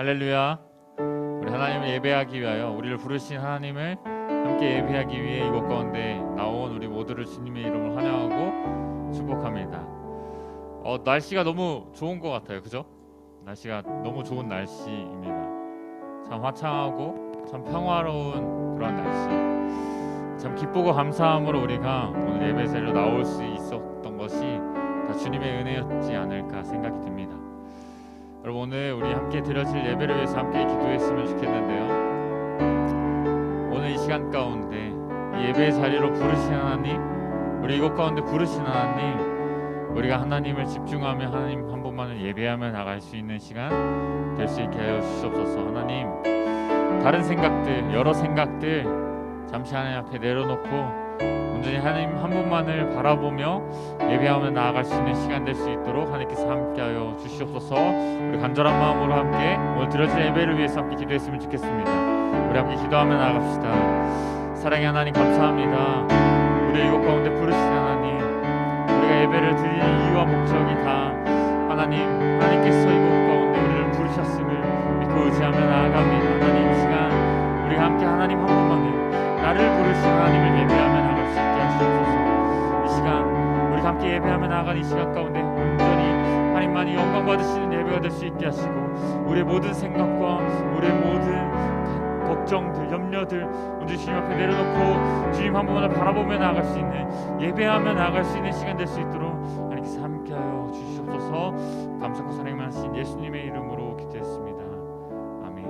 할렐루야. 우리 하나님을 예배하기 위하여 우리를 부르신 하나님을 함께 예배하기 위해 이곳 가운데 나온 우리 모두를 주님의 이름으로 환영하고 축복합니다. 날씨가 너무 좋은 것 같아요. 그죠? 날씨가 너무 좋은 날씨입니다. 참 화창하고 참 평화로운 그런 날씨, 참 기쁘고 감사함으로 우리가 오늘 예배 자리로 나올 수 있었던 것이 다 주님의 은혜였지 않을까 생각이 듭니다. 여러분, 오늘 우리 함께 드려질 예배를 위해서 함께 기도했으면 좋겠는데요. 오늘 이 시간 가운데 이 예배 자리로 부르신 하나님, 우리 이곳 가운데 부르신 하나님, 우리가 하나님을 집중하며 하나님 한 분만을 예배하며 나갈 수 있는 시간 될 수 있게 하여 주시옵소서. 하나님, 다른 생각들, 여러 생각들 잠시 하나님 앞에 내려놓고 온전히 하나님 한 분만을 바라보며 예배하며 나아갈 수 있는 시간 될 수 있도록 하나님께서 함께하여 주시옵소서. 우리 간절한 마음으로 함께 오늘 드려질 예배를 위해서 함께 기도했으면 좋겠습니다. 우리 함께 기도하며 나아갑시다. 사랑의 하나님, 감사합니다. 우리 이곳 가운데 부르신 하나님, 우리가 예배를 드리는 이유와 목적이 다 하나님께서 이곳 가운데 우리를 부르셨음을 믿고 의지하며 나아갑니다. 하나님, 이 시간 우리가 함께 하나님 한 분만을, 나를 부르신 하나님을 예배하며 나갈 수 있게 하시옵소서. 이 시간 우리 함께 예배하며 나아가는 이 시간 가운데 온전히 하나님만이 영광 받으시는 예배가 될 수 있게 하시고, 우리의 모든 생각과 우리의 모든 걱정들, 염려들 온전히 주님 앞에 내려놓고 주님 한 분만을 바라보며 나아갈 수 있는, 예배하며 나아갈 수 있는 시간 될 수 있도록 하나님께서 함께하여 주시옵소서. 감사하고 사랑하신 예수님의 이름으로 기도했습니다. 아멘.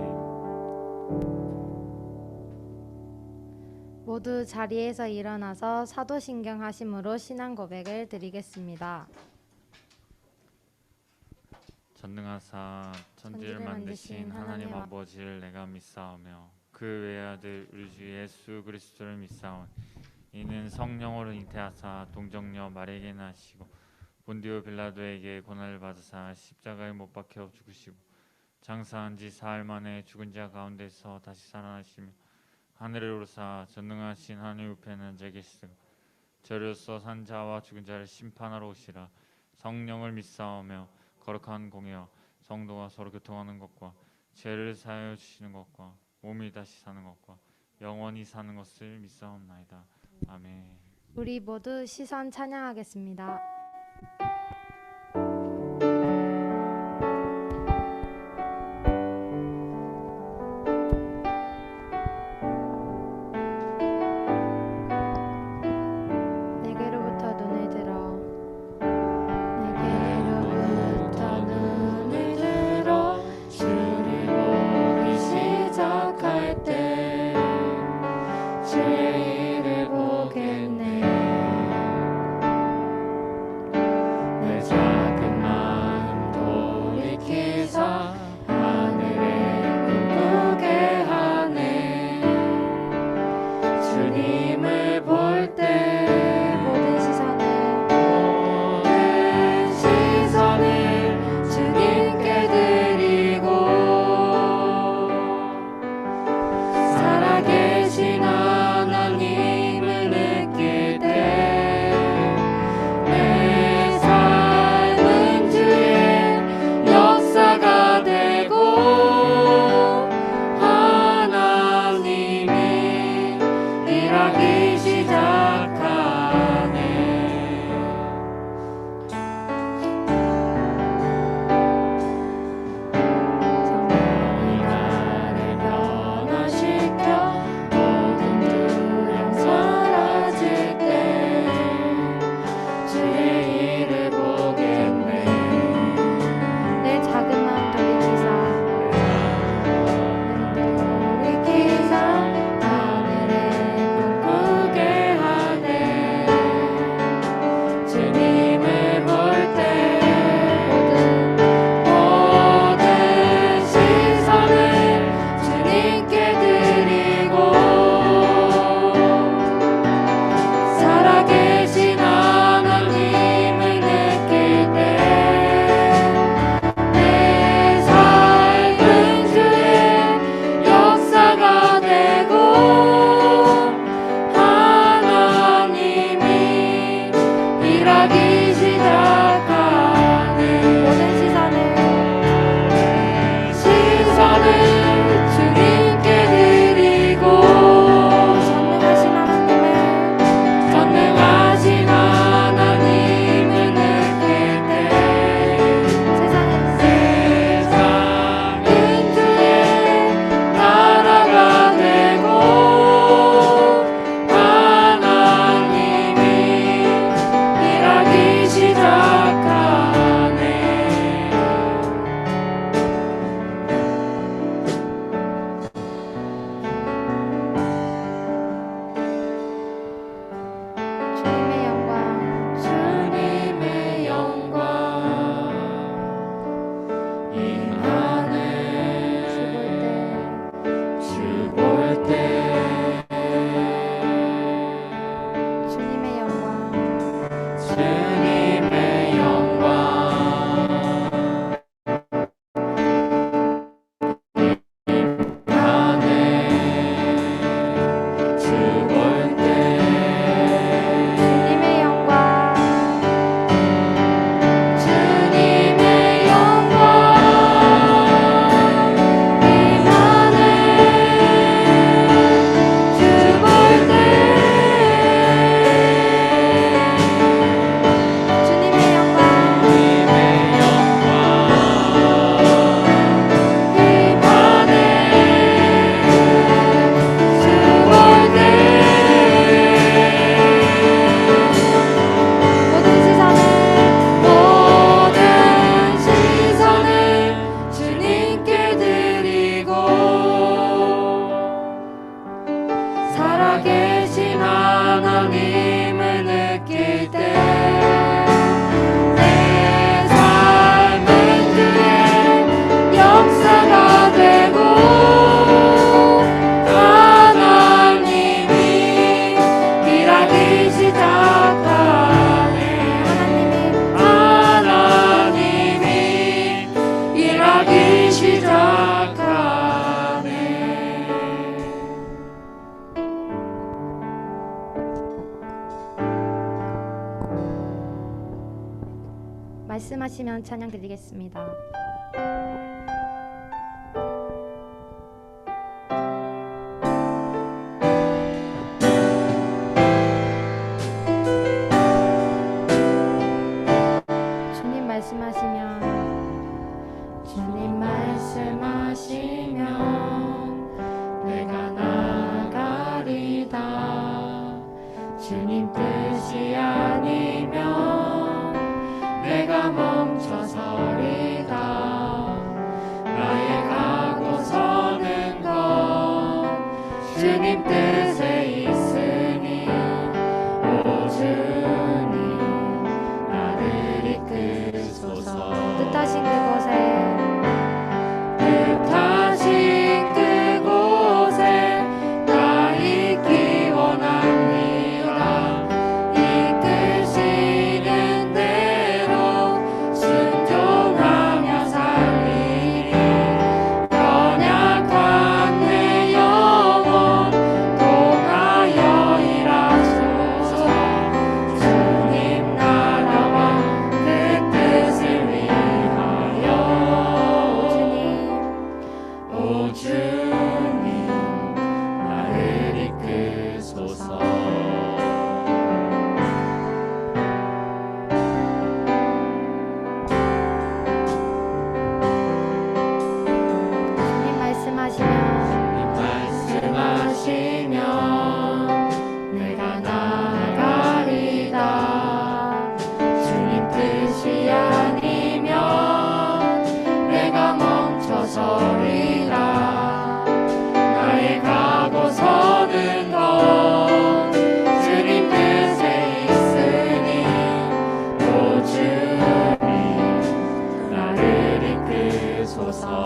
모두 자리에서 일어나서 사도신경 하심으로 신앙 고백을 드리겠습니다. 전능하사 천지를 만드신 하나님 아버지를 내가 믿사오며 그 외의 아들 우리 주 예수 그리스도를 믿사오니 이는 성령으로 잉태하사 동정녀 마리아에게 나시고 본디오 빌라도에게 고난을 받으사 십자가에 못 박혀 죽으시고 장사한 지 사흘 만에 죽은 자 가운데서 다시 살아나시며 하늘에 오르사 전능하신 하나님 우편에 앉아 계시고 저로서 산 자와 죽은 자를 심판하러 오시라. 성령을 믿사오며 거룩한 공예와 성도가 서로 교통하는 것과 죄를 사하여 주시는 것과 몸이 다시 사는 것과 영원히 사는 것을 믿사옵나이다. 아멘. 우리 모두 시선 찬양하겠습니다. 시작하네. 모든 시선을 주님의 영광 말씀하시면 찬양 드리겠습니다. 주님 말씀하시면 내가 나가리다. 주님 뜻이 아니면 내가 멈춰서리다. 나의 가고 서는 것 주님 뜻에 있으니 오 주님 나를 이끄소서. 뜻하신 그곳에 나 있기 원합니다. 이끄시는 대로 순종하며 살리리. 연약한 내 영혼 통하여 일하소서. 주님 나라와 그 뜻을 위하여. 오 주님 나를 이끄소서. 주님 말씀하시면 내가 나가리다. 주님 뜻이 아니면 내가 멈춰서리라. 나의 가고 서는 것 주님 뜻에 있으니 오 주님 나를 이끄소서.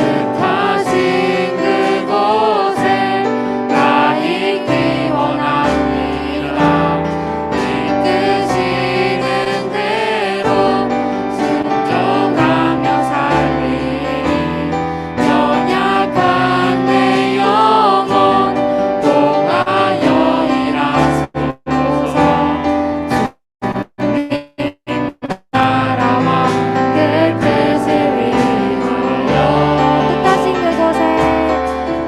뜻하신 그곳에 나 있기 원합니다. 이끄시는 대로 순종하며 살리리. 연약한 내 영혼 통하여 일하소서. 주님 나라와 그 뜻을 위하여.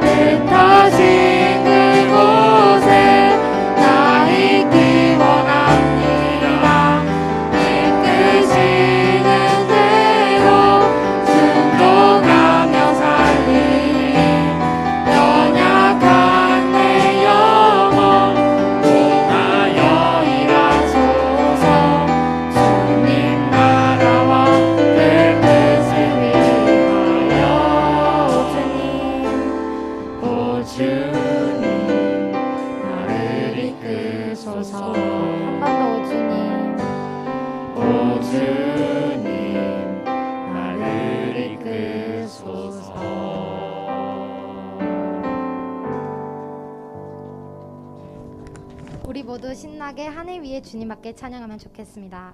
뜻하신 그곳에 나 있기 원합니다. 이끄시는 대로 순종하며 살리리. 연약한 내 영혼 통하여 일하소서. 주님 나라와 그 뜻을 위하여. 오 주님 나를 이끄소서. 한 번 더 오 주님 나를 이끄소서. 우리 모두 신나게 하늘 위에 주님밖에 찬양하면 좋겠습니다.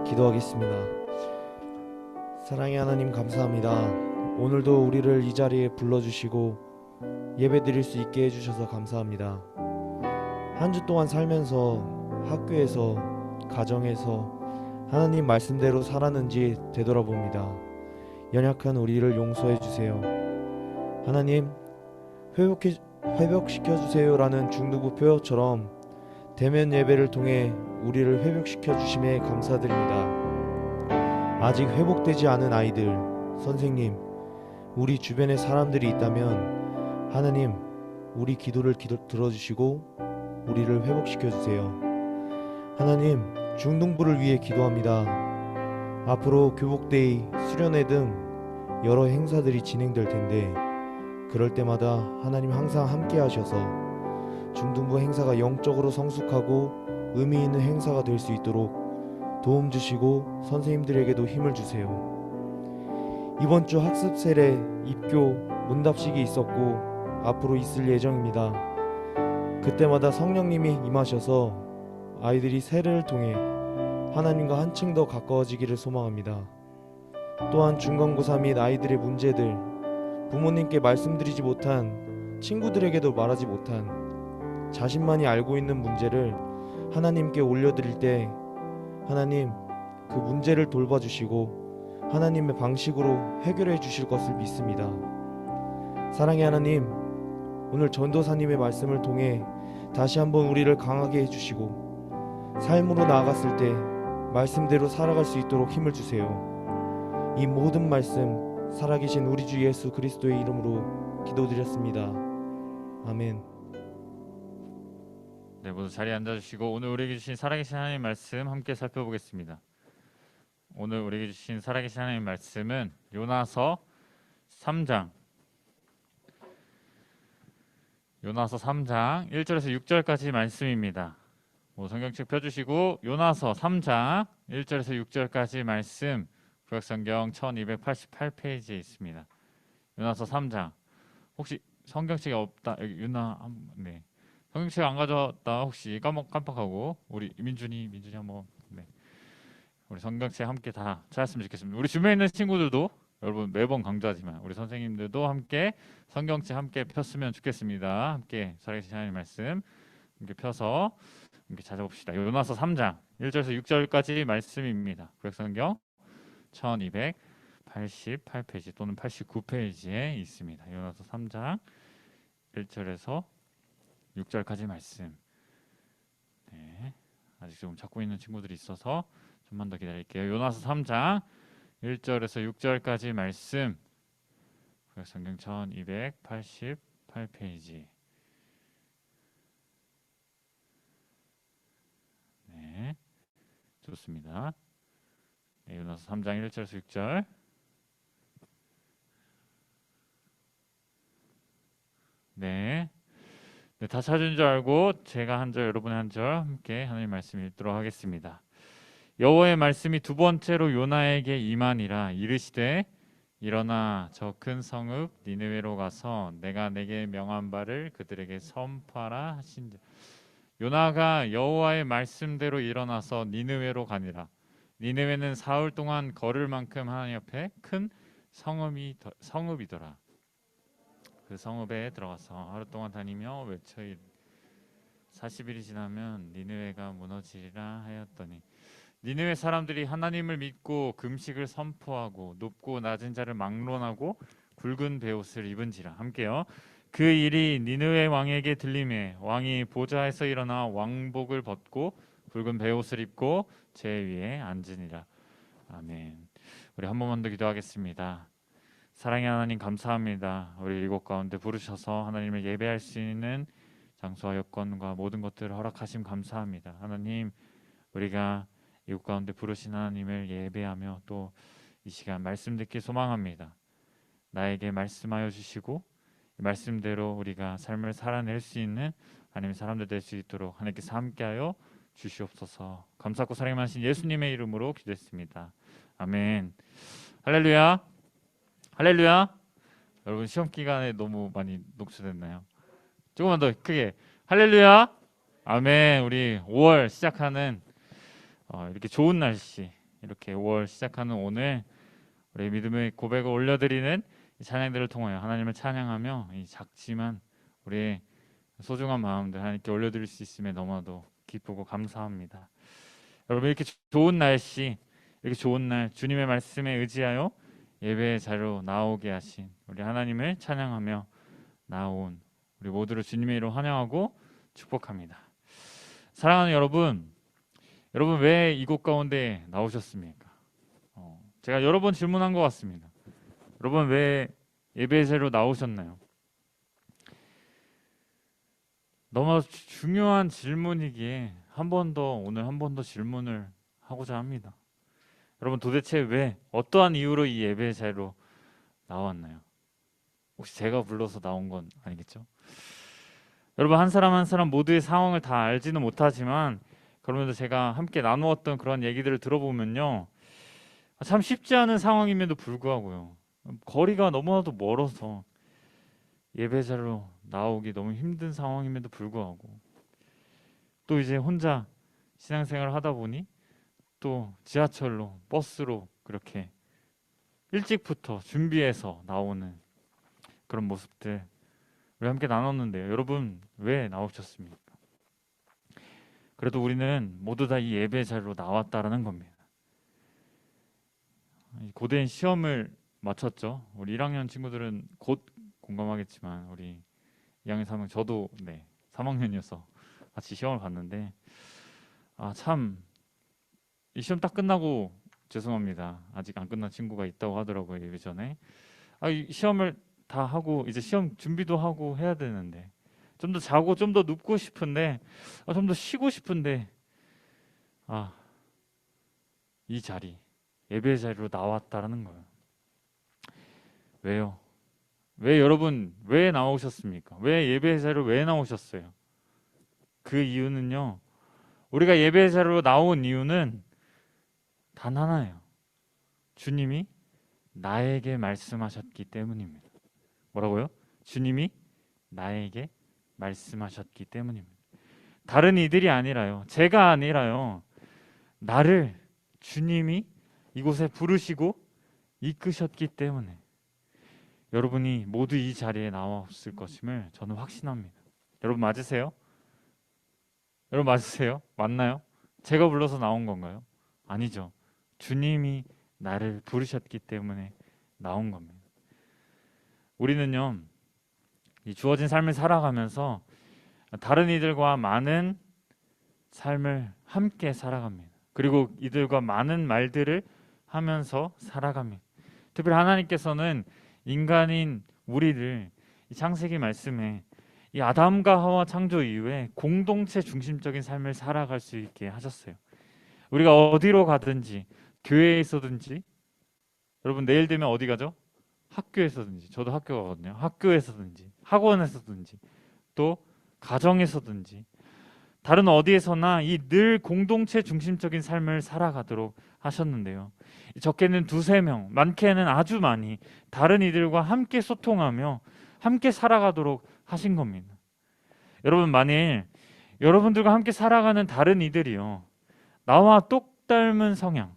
기도하겠습니다. 사랑의 하나님, 감사합니다. 오늘도 우리를 이 자리에 불러주시고 예배드릴 수 있게 해주셔서 감사합니다. 한 주 동안 살면서 학교에서, 가정에서 하나님 말씀대로 살았는지 되돌아봅니다. 연약한 우리를 용서해 주세요. 하나님, 회복시켜 주세요라는 중등부 표어처럼 대면 예배를 통해 우리를 회복시켜 주심에 감사드립니다. 아직 회복되지 않은 아이들, 선생님, 우리 주변에 사람들이 있다면 하나님, 우리 기도를 들어주시고 우리를 회복시켜 주세요. 하나님, 중등부를 위해 기도합니다. 앞으로 교복데이, 수련회 등 여러 행사들이 진행될 텐데 그럴 때마다 하나님 항상 함께 하셔서 중등부 행사가 영적으로 성숙하고 의미 있는 행사가 될 수 있도록 도움 주시고 선생님들에게도 힘을 주세요. 이번 주 학습 세례, 입교, 문답식이 있었고 앞으로 있을 예정입니다. 그때마다 성령님이 임하셔서 아이들이 세례를 통해 하나님과 한층 더 가까워지기를 소망합니다. 또한 중간고사 및 아이들의 문제들, 부모님께 말씀드리지 못한, 친구들에게도 말하지 못한 자신만이 알고 있는 문제를 하나님께 올려드릴 때 하나님, 그 문제를 돌봐주시고 하나님의 방식으로 해결해 주실 것을 믿습니다. 사랑의 하나님, 오늘 전도사님의 말씀을 통해 다시 한번 우리를 강하게 해주시고 삶으로 나아갔을 때 말씀대로 살아갈 수 있도록 힘을 주세요. 이 모든 말씀 살아계신 우리 주 예수 그리스도의 이름으로 기도드렸습니다. 아멘. 네, 모두 자리에 앉아주시고 오늘 우리에게 주신 살아계신 하나님 말씀 함께 살펴보겠습니다. 오늘 우리에게 주신 살아계신 하나님 말씀은 요나서 3장 1절에서 6절까지 말씀입니다. 성경책 펴주시고 요나서 3장 1절에서 6절까지 말씀 구약성경 1288페이지에 있습니다. 요나서 3장 혹시 성경책이 없다 여기 네. 성경책 안 가져왔다 혹시 깜빡하고 우리 민준이 한번 우리 성경책 함께 다 찾았으면 좋겠습니다. 우리 주변에 있는 친구들도 여러분 매번 강조하지만 우리 선생님들도 함께 성경책 함께 폈으면 좋겠습니다. 함께 살아계신 하나님 말씀 함께 펴서 함께 찾아봅시다. 요나서 3장 1절에서 6절까지 말씀입니다. 구약성경 1288페이지 또는 89페이지에 있습니다. 요나서 3장 1절에서 6절까지 말씀. 네, 아직 좀 찾고 있는 친구들이 있어서 좀만 더 기다릴게요. 요나서 3장 1절에서 6절까지 말씀. 구약성경 1288페이지. 네, 좋습니다. 네, 요나서 3장 1절에서 6절. 네. 네, 다 찾은 줄 알고 제가 한 절 여러분의 한 절 함께 하나님 말씀 읽도록 하겠습니다. 여호와의 말씀이 두 번째로 요나에게 임하니라. 이르시되 일어나 저 큰 성읍 니느웨로 가서 내가 내게 명한 바를 그들에게 선포하라 하신지라. 요나가 여호와의 말씀대로 일어나서 니느웨로 가니라. 니느웨는 사흘 동안 걸을 만큼 하나님 앞에 큰 성읍이더라. 그 성읍에 들어가서 하루 동안 다니며 외쳐 40일이 지나면 니느웨가 무너지리라 하였더니 니느웨 사람들이 하나님을 믿고 금식을 선포하고 높고 낮은 자를 막론하고 굵은 베옷을 입은지라. 함께요. 그 일이 니느웨 왕에게 들림에 왕이 보좌에서 일어나 왕복을 벗고 굵은 베옷을 입고 제 위에 앉으니라. 아멘. 우리 한 번만 더 기도하겠습니다. 사랑의 하나님 감사합니다. 우리 이곳 가운데 부르셔서 하나님을 예배할 수 있는 장소와 여건과 모든 것들을 허락하심 감사합니다. 하나님, 우리가 이곳 가운데 부르신 하나님을 예배하며 또 이 시간 말씀 듣기 소망합니다. 나에게 말씀하여 주시고 이 말씀대로 우리가 삶을 살아낼 수 있는 하나님의 사람들 될 수 있도록 하나님께서 함께하여 주시옵소서. 감사하고 사랑이 많으신 예수님의 이름으로 기도했습니다. 아멘. 할렐루야. 할렐루야. 여러분 시험 기간에 너무 많이 녹초됐나요? 조금만 더 크게 할렐루야. 아멘. 우리 5월 시작하는 이렇게 좋은 날씨, 이렇게 5월 시작하는 오늘 우리 믿음의 고백을 올려드리는 이 찬양들을 통하여 하나님을 찬양하며 이 작지만 우리의 소중한 마음들 하나님께 올려드릴 수 있음에 너무나도 기쁘고 감사합니다. 여러분 이렇게 좋은 날씨, 이렇게 좋은 날 주님의 말씀에 의지하여 예배의 자리로 나오게 하신 우리 하나님을 찬양하며 나온 우리 모두를 주님의 이름으로 환영하고 축복합니다. 사랑하는 여러분 왜 이곳 가운데 나오셨습니까? 제가 여러 번 질문한 것 같습니다. 여러분 왜 예배의 자리로 나오셨나요? 너무 중요한 질문이기에 오늘 한 번 더 질문을 하고자 합니다. 여러분 도대체 왜 어떠한 이유로 이 예배의 자리로 나왔나요? 혹시 제가 불러서 나온 건 아니겠죠? 여러분 한 사람 한 사람 모두의 상황을 다 알지는 못하지만 그러면서 제가 함께 나누었던 그런 얘기들을 들어보면요, 참 쉽지 않은 상황임에도 불구하고요, 거리가 너무나도 멀어서 예배 자리로 나오기 너무 힘든 상황임에도 불구하고 또 이제 혼자 신앙생활을 하다 보니 또 지하철로 버스로 그렇게 일찍부터 준비해서 나오는 그런 모습들 우리 함께 나눴는데요. 여러분 왜 나오셨습니까? 그래도 우리는 모두 다 이 예배 자리로 나왔다라는 겁니다. 고된 시험을 마쳤죠. 우리 1학년 친구들은 곧 공감하겠지만 우리 2학년 3학년 저도 3학년이어서 같이 시험을 봤는데 참 이 시험 딱 끝나고 죄송합니다. 아직 안 끝난 친구가 있다고 하더라고요. 예배 전에. 이 시험을 다 하고 이제 시험 준비도 하고 해야 되는데 좀 더 자고 좀 더 눕고 싶은데, 좀 더 쉬고 싶은데, 이 자리, 예배의 자리로 나왔다라는 거예요. 왜요? 왜 여러분 왜 나오셨습니까? 왜 예배의 자리로 왜 나오셨어요? 그 이유는요, 우리가 예배의 자리로 나온 이유는 단 하나예요. 주님이 나에게 말씀하셨기 때문입니다. 뭐라고요? 주님이 나에게 말씀하셨기 때문입니다. 다른 이들이 아니라요, 제가 아니라요, 나를 주님이 이곳에 부르시고 이끄셨기 때문에 여러분이 모두 이 자리에 나왔을 것임을 저는 확신합니다. 여러분 맞으세요? 여러분 맞으세요? 맞나요? 제가 불러서 나온 건가요? 아니죠. 주님이 나를 부르셨기 때문에 나온 겁니다. 우리는요, 이 주어진 삶을 살아가면서 다른 이들과 많은 삶을 함께 살아갑니다. 그리고 이들과 많은 말들을 하면서 살아갑니다. 특별히 하나님께서는 인간인 우리를 이 창세기 말씀에 이 아담과 하와 창조 이후에 공동체 중심적인 삶을 살아갈 수 있게 하셨어요. 우리가 어디로 가든지, 교회에 있어든지, 여러분 내일 되면 어디 가죠? 학교에서든지, 저도 학교 가거든요. 학교에서든지, 학원에서든지, 또 가정에서든지, 다른 어디에서나 이 늘 공동체 중심적인 삶을 살아가도록 하셨는데요, 적게는 2-3명, 많게는 아주 많이 다른 이들과 함께 소통하며 함께 살아가도록 하신 겁니다. 여러분, 만일 여러분들과 함께 살아가는 다른 이들이요, 나와 똑 닮은 성향,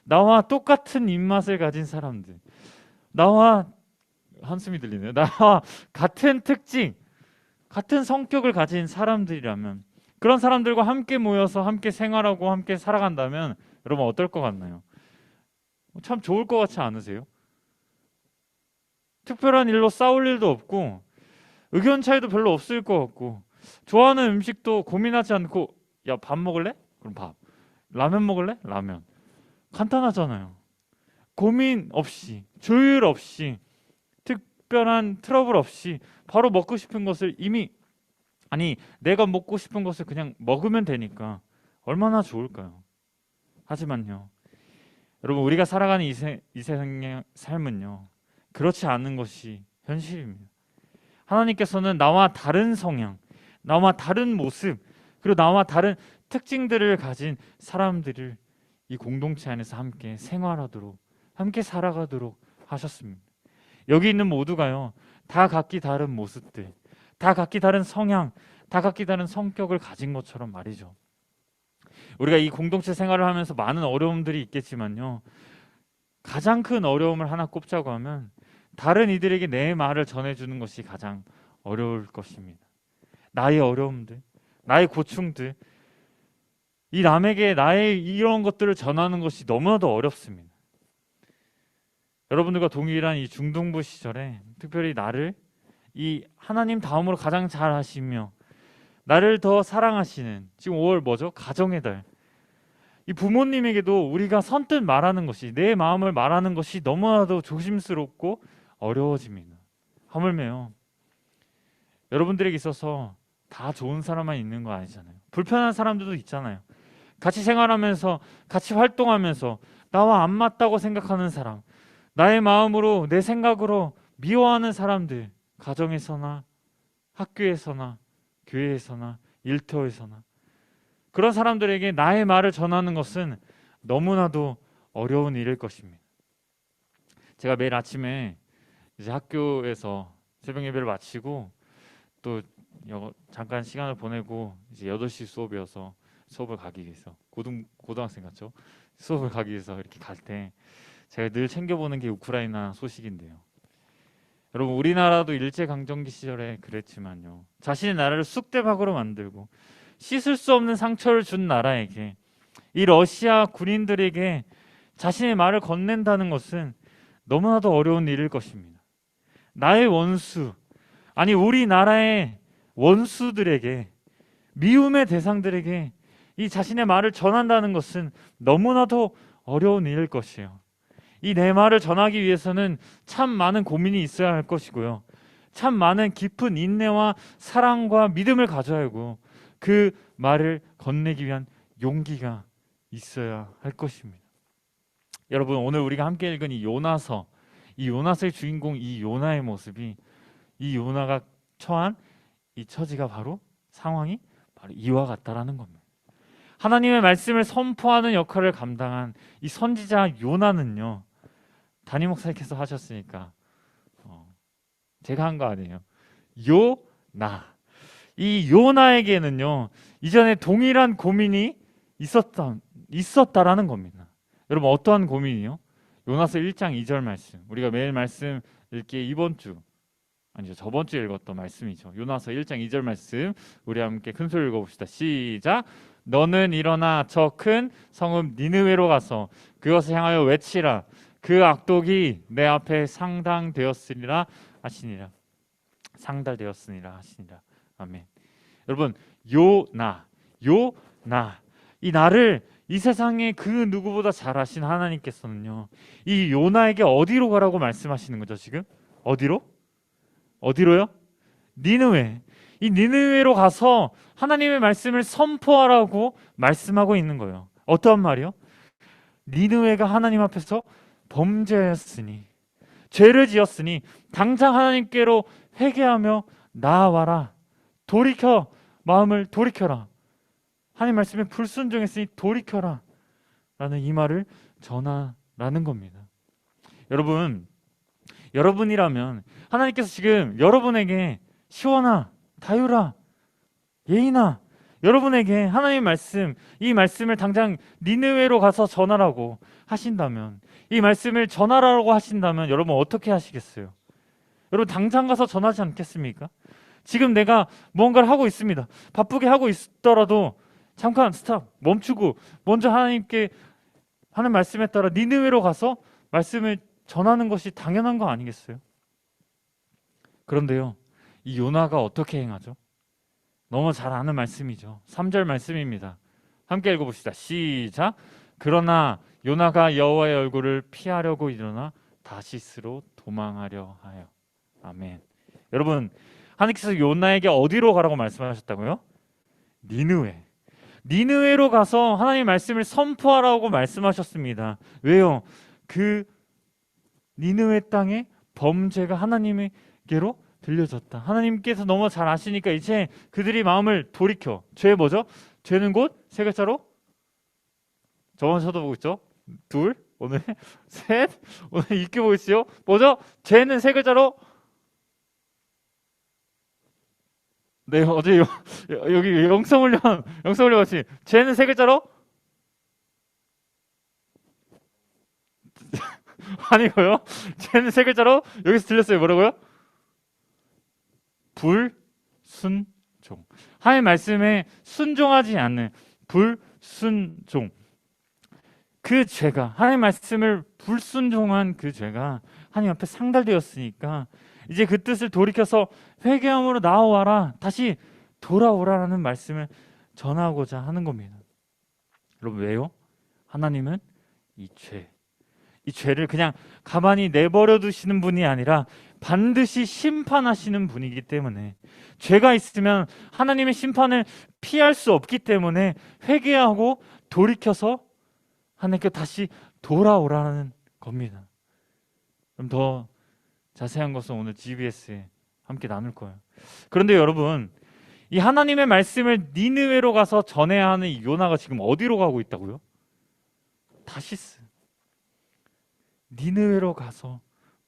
나와 똑같은 입맛을 가진 사람들, 나와 한숨이 들리네요. 나와 같은 특징, 같은 성격을 가진 사람들이라면, 그런 사람들과 함께 모여서 함께 생활하고 함께 살아간다면 여러분 어떨 것 같나요? 참 좋을 것 같지 않으세요? 특별한 일로 싸울 일도 없고 의견 차이도 별로 없을 것 같고, 좋아하는 음식도 고민하지 않고, 야, 밥 먹을래? 그럼 밥. 라면 먹을래? 라면. 간단하잖아요. 고민 없이, 조율 없이, 특별한 트러블 없이 바로 먹고 싶은 것을 내가 먹고 싶은 것을 그냥 먹으면 되니까 얼마나 좋을까요? 하지만요, 여러분, 우리가 살아가는 이 세상의 삶은요, 그렇지 않은 것이 현실입니다. 하나님께서는 나와 다른 성향, 나와 다른 모습, 그리고 나와 다른 특징들을 가진 사람들을 이 공동체 안에서 함께 생활하도록, 함께 살아가도록 하셨습니다. 여기 있는 모두가요, 다 각기 다른 모습들, 다 각기 다른 성향, 다 각기 다른 성격을 가진 것처럼 말이죠. 우리가 이 공동체 생활을 하면서 많은 어려움들이 있겠지만요, 가장 큰 어려움을 하나 꼽자고 하면 다른 이들에게 내 말을 전해주는 것이 가장 어려울 것입니다. 나의 어려움들, 나의 고충들, 이 남에게 나의 이런 것들을 전하는 것이 너무나도 어렵습니다. 여러분들과 동일한 이 중등부 시절에 특별히 나를 이 하나님 다음으로 가장 잘 하시며 나를 더 사랑하시는, 지금 5월 뭐죠? 가정의 달. 이 부모님에게도 우리가 선뜻 말하는 것이, 내 마음을 말하는 것이 너무나도 조심스럽고 어려워집니다. 하물며요, 여러분들에게 있어서 다 좋은 사람만 있는 거 아니잖아요. 불편한 사람들도 있잖아요. 같이 생활하면서, 같이 활동하면서 나와 안 맞다고 생각하는 사람, 나의 마음으로, 내 생각으로 미워하는 사람들, 가정에서나 학교에서나 교회에서나 일터에서나, 그런 사람들에게 나의 말을 전하는 것은 너무나도 어려운 일일 것입니다. 제가 매일 아침에 이제 학교에서 새벽 예배를 마치고 또 잠깐 시간을 보내고 이제 8시 수업이어서 수업을 가기 위해서, 고등학생 같죠? 수업을 가기 위해서 이렇게 갈 때 제가 늘 챙겨보는 게 우크라이나 소식인데요, 여러분, 우리나라도 일제강점기 시절에 그랬지만요, 자신의 나라를 쑥대박으로 만들고 씻을 수 없는 상처를 준 나라에게, 이 러시아 군인들에게 자신의 말을 건넨다는 것은 너무나도 어려운 일일 것입니다. 나의 원수, 아니 우리나라의 원수들에게, 미움의 대상들에게 이 자신의 말을 전한다는 것은 너무나도 어려운 일일 것이에요. 이 내 말을 전하기 위해서는 참 많은 고민이 있어야 할 것이고요, 참 많은 깊은 인내와 사랑과 믿음을 가져야 하고 그 말을 건네기 위한 용기가 있어야 할 것입니다. 여러분, 오늘 우리가 함께 읽은 이 요나서, 이 요나서의 주인공 이 요나의 모습이, 이 요나가 처한 이 처지가 바로, 상황이 바로 이와 같다라는 겁니다. 하나님의 말씀을 선포하는 역할을 감당한 이 선지자 요나는요, 담임 목사님께서 하셨으니까 제가 한 거 아니에요. 요나, 이 요나에게는요 이전에 동일한 고민이 있었다라는 겁니다. 여러분, 어떠한 고민이요? 요나서 1장 2절 말씀, 우리가 매일 말씀 읽기에 저번 주에 읽었던 말씀이죠. 요나서 1장 2절 말씀 우리 함께 큰 소리 읽어봅시다. 시작. 너는 일어나 저 큰 성읍 니느웨로 가서 그것을 향하여 외치라. 그 악독이 내 앞에 상달되었으니라 하시니라. 아멘. 여러분, 요나, 이 나를 이 세상에 그 누구보다 잘 아신 하나님께서는요, 이 요나에게 어디로 가라고 말씀하시는 거죠? 지금 어디로요? 니느웨. 이 니느웨로 가서 하나님의 말씀을 선포하라고 말씀하고 있는 거예요. 어떠한 말이요? 니느웨가 하나님 앞에서 범죄했으니, 죄를 지었으니 당장 하나님께로 회개하며 나아와라. 마음을 돌이켜라. 하나님 말씀에 불순종했으니 돌이켜라 라는 이 말을 전하라는 겁니다. 여러분이라면 하나님께서 지금 여러분에게 시원아, 다유라, 예인아, 여러분에게 하나님의 말씀, 이 말씀을 당장 니느웨로 가서 전하라고 하신다면, 이 말씀을 전하라고 하신다면 여러분 어떻게 하시겠어요? 여러분 당장 가서 전하지 않겠습니까? 지금 내가 뭔가를 하고 있습니다. 바쁘게 하고 있더라도 잠깐 스탑, 멈추고 먼저 하나님께 하는 말씀에 따라 니느웨로 가서 말씀을 전하는 것이 당연한 거 아니겠어요? 그런데요, 이 요나가 어떻게 행하죠? 너무 잘 아는 말씀이죠. 3절 말씀입니다. 함께 읽어봅시다. 시작. 그러나 요나가 여호와의 얼굴을 피하려고 일어나 다시스로 도망하려 하여. 아멘. 여러분, 하나님께서 요나에게 어디로 가라고 말씀하셨다고요? 니느웨로 가서 하나님의 말씀을 선포하라고 말씀하셨습니다. 왜요? 그 니느웨 땅에 범죄가 하나님에게로 들려졌다. 하나님께서 너무 잘 아시니까 이제 그들이 마음을 돌이켜. 죄 뭐죠? 죄는 곧 세 글자로, 저번 쳐다보고 있죠? 둘, 오늘 셋, 오늘 익혀보고 있어요. 뭐죠? 죄는 세 글자로, 네, 어제 여기 영성훈련 같이 죄는 세 글자로 아니고요. 죄는 세 글자로 여기서 들렸어요. 뭐라고요? 불순종. 하나님의 말씀에 순종하지 않는 불순종. 그 죄가, 하나님의 말씀을 불순종한 그 죄가 하나님 앞에 상달되었으니까 이제 그 뜻을 돌이켜서 회개함으로 나와라, 다시 돌아오라라는 말씀을 전하고자 하는 겁니다. 여러분, 왜요? 하나님은 이 죄를 그냥 가만히 내버려 두시는 분이 아니라 반드시 심판하시는 분이기 때문에, 죄가 있으면 하나님의 심판을 피할 수 없기 때문에 회개하고 돌이켜서 하나님께 다시 돌아오라는 겁니다. 그럼 더 자세한 것은 오늘 GBS에 함께 나눌 거예요. 그런데 여러분, 이 하나님의 말씀을 니느웨로 가서 전해야 하는 이 요나가 지금 어디로 가고 있다고요? 다시스. 니느웨로 가서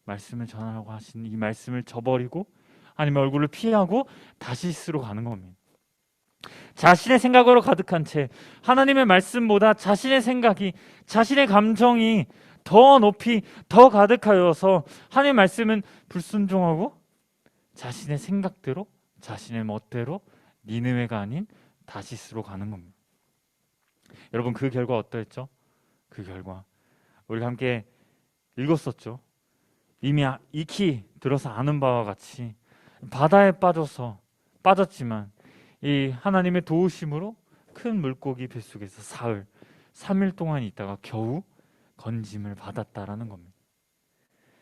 말씀을 전하라고 하신 이 말씀을 저버리고 하나님의 얼굴을 피하고 다시스로 가는 겁니다. 자신의 생각으로 가득한 채 하나님의 말씀보다 자신의 생각이, 자신의 감정이 더 높이 더 가득하여서 하나님의 말씀은 불순종하고 자신의 생각대로, 자신의 멋대로 니느웨가 아닌 다시스로 가는 겁니다. 여러분, 그 결과 어떠했죠? 그 결과 우리가 함께 읽었었죠. 이미 익히 들어서 아는 바와 같이 바다에 빠졌지만 이 하나님의 도우심으로 큰 물고기 뱃속에서 사흘 3일 동안 있다가 겨우 건짐을 받았다라는 겁니다.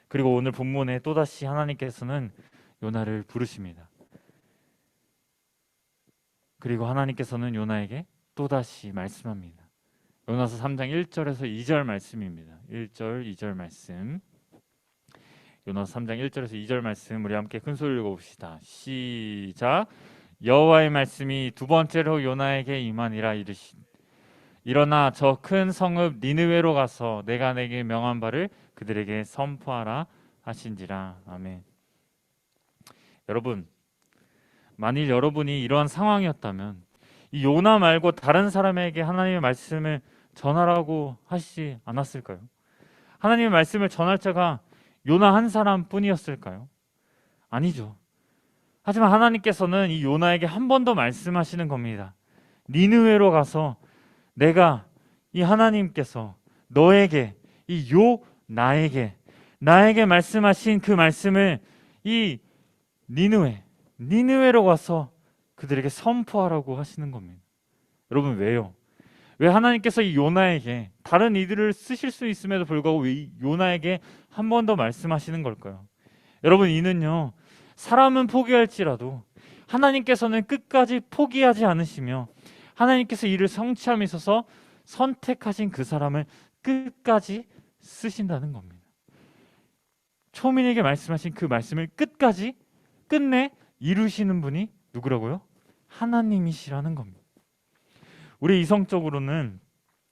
그리고 오늘 본문에 또다시 하나님께서는 요나를 부르십니다. 그리고 하나님께서는 요나에게 또다시 말씀합니다. 요나서 3장 1절에서 2절 말씀입니다. 1절, 2절 말씀. 요나서 3장 1절에서 2절 말씀 우리 함께 큰 소리로 읽어봅시다. 시작. 여호와의 말씀이 두 번째로 요나에게 임하니라 이르신 일어나 저 큰 성읍 니느웨로 가서 내가 내게 명한 바를 그들에게 선포하라 하신지라. 아멘. 여러분, 만일 여러분이 이러한 상황이었다면 이 요나 말고 다른 사람에게 하나님의 말씀을 전하라고 하시지 않았을까요? 하나님의 말씀을 전할 자가 요나 한 사람뿐이었을까요? 아니죠. 하지만 하나님께서는 이 요나에게 한 번 더 말씀하시는 겁니다. 니느웨로 가서 내가 이 하나님께서 너에게 이 나에게 말씀하신 그 말씀을 이 니느웨로 가서 그들에게 선포하라고 하시는 겁니다. 여러분, 왜요? 왜 하나님께서 이 요나에게 다른 이들을 쓰실 수 있음에도 불구하고 왜 이 요나에게 한 번 더 말씀하시는 걸까요? 여러분, 이는요, 사람은 포기할지라도 하나님께서는 끝까지 포기하지 않으시며 하나님께서 이를 성취함에 있어서 선택하신 그 사람을 끝까지 쓰신다는 겁니다. 초민에게 말씀하신 그 말씀을 끝내 이루시는 분이 누구라고요? 하나님이시라는 겁니다. 우리 이성적으로는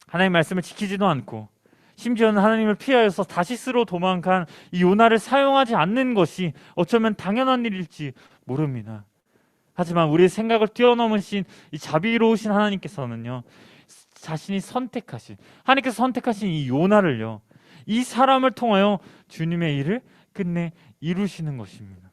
하나님의 말씀을 지키지도 않고 심지어는 하나님을 피하여서 다시스로 도망간 이 요나를 사용하지 않는 것이 어쩌면 당연한 일일지 모릅니다. 하지만 우리의 생각을 뛰어넘으신 이 자비로우신 하나님께서는요, 자신이 하나님께서 선택하신 이 요나를요, 이 사람을 통하여 주님의 일을 끝내 이루시는 것입니다.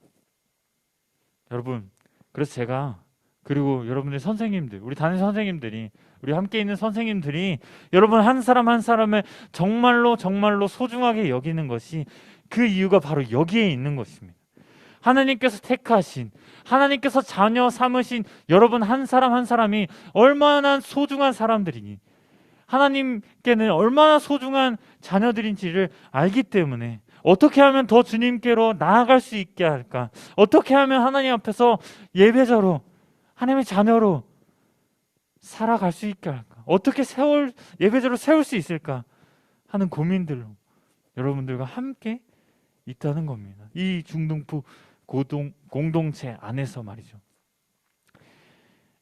여러분, 그래서 제가 그리고 여러분들 선생님들, 우리 담임 선생님들이, 우리 함께 있는 선생님들이 여러분 한 사람 한 사람을 정말로 소중하게 여기는 것이 그 이유가 바로 여기에 있는 것입니다. 하나님께서 택하신, 하나님께서 자녀 삼으신 여러분 한 사람 한 사람이 얼마나 소중한 사람들이니, 하나님께는 얼마나 소중한 자녀들인지를 알기 때문에 어떻게 하면 더 주님께로 나아갈 수 있게 할까, 어떻게 하면 하나님 앞에서 예배자로, 하나님의 자녀로 살아갈 수 있게 할까, 어떻게 예배자로 세울 수 있을까 하는 고민들로 여러분들과 함께 있다는 겁니다. 이 중동부 공동체 안에서 말이죠.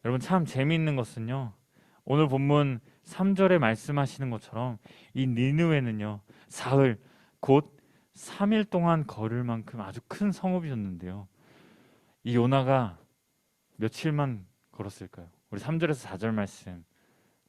여러분, 참 재미있는 것은요, 오늘 본문 3절에 말씀하시는 것처럼 이 니느웨는요, 사흘 곧 3일 동안 걸을 만큼 아주 큰 성읍이었는데요, 이 요나가 며칠만 걸었을까요? 우리 3절에서 4절 말씀,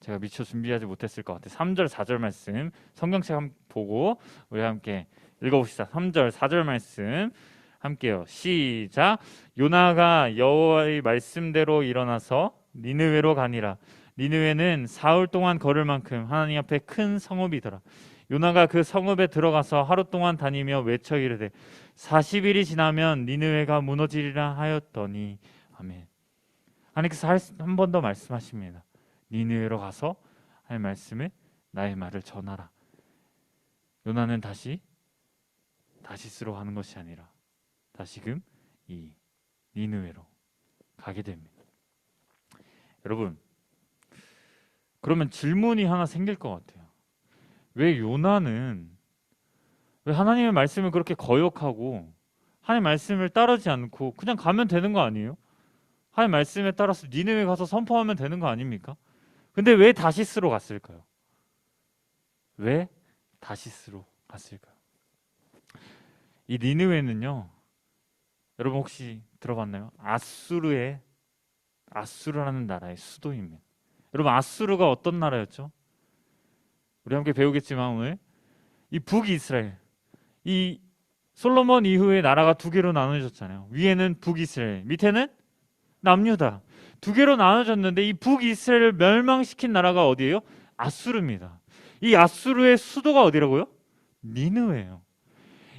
제가 미처 준비하지 못했을 것 같아요. 3절 4절 말씀 성경책 한번 보고 우리 함께 읽어봅시다. 3절 4절 말씀 함께요. 시작. 요나가 여호와의 말씀대로 일어나서 니느웨로 가니라. 니느웨는 사흘 동안 걸을 만큼 하나님 앞에 큰 성읍이더라. 요나가 그 성읍에 들어가서 하루 동안 다니며 외쳐 이르되 40일이 지나면 니느웨가 무너지리라 하였더니. 아멘. 하나님께서 한 번 더 말씀하십니다. 니느웨로 가서 할 말씀을, 나의 말을 전하라. 요나는 다시스로 가는 것이 아니라 다시금 이 니느웨로 가게 됩니다. 여러분, 그러면 질문이 하나 생길 것 같아요. 왜 요나는, 왜 하나님의 말씀을 그렇게 거역하고 하나님의 말씀을 따르지 않고 그냥 가면 되는 거 아니에요? 하나님의 말씀에 따라서 니느웨 가서 선포하면 되는 거 아닙니까? 근데 왜 다시스로 갔을까요? 왜 다시스로 갔을까요? 이 니느웨는요, 여러분 혹시 들어봤나요? 아수르라는 나라의 수도입니다. 여러분, 아수르가 어떤 나라였죠? 우리 함께 배우겠지만 오늘 이 북이스라엘, 이 솔로몬 이후에 나라가 두 개로 나눠졌잖아요. 위에는 북이스라엘, 밑에는 남유다. 두 개로 나눠졌는데 이 북이스라엘을 멸망시킨 나라가 어디예요? 아수르입니다. 이 아수르의 수도가 어디라고요? 니느웨예요.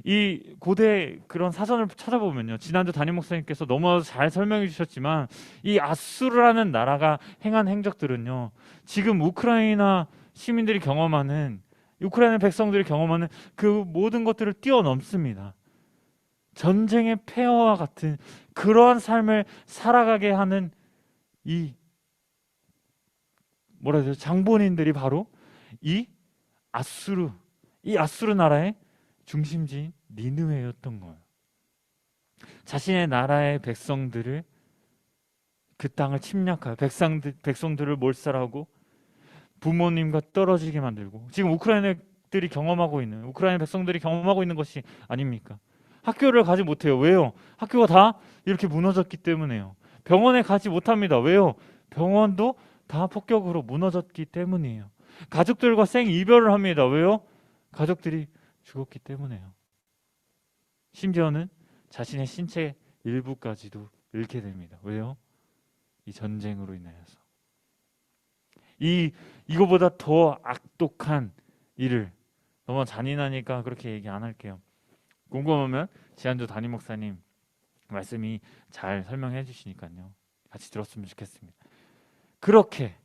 이 고대 그런 사전을 찾아보면요, 지난주 담임 목사님께서 너무 잘 설명해 주셨지만 이 아수르라는 나라가 행한 행적들은요, 지금 우크라이나 시민들이 경험하는, 우크라이나 백성들이 경험하는 그 모든 것들을 뛰어넘습니다. 전쟁의 폐허와 같은 그러한 삶을 살아가게 하는 이 뭐라 해야 되죠? 장본인들이 바로 이 아수르 나라의 중심지인 니느웨였던 거예요. 자신의 나라의 백성들을 그 땅을 침략하여 백성들을 몰살하고 부모님과 떨어지게 만들고, 지금 우크라이나 백성들이 경험하고 있는 것이 아닙니까? 학교를 가지 못해요. 왜요? 학교가 다 이렇게 무너졌기 때문에요. 병원에 가지 못합니다. 왜요? 병원도 다 폭격으로 무너졌기 때문이에요. 가족들과 생이별을 합니다. 왜요? 가족들이 죽었기 때문에요. 심지어는 자신의 신체 일부까지도 잃게 됩니다. 왜요? 이 전쟁으로 인하여서. 이거보다 더 악독한 일을, 너무 잔인하니까 그렇게 얘기 안 할게요. 궁금하면 지한주 담임 목사님 말씀이 잘 설명해 주시니까요. 같이 들었으면 좋겠습니다. 그렇게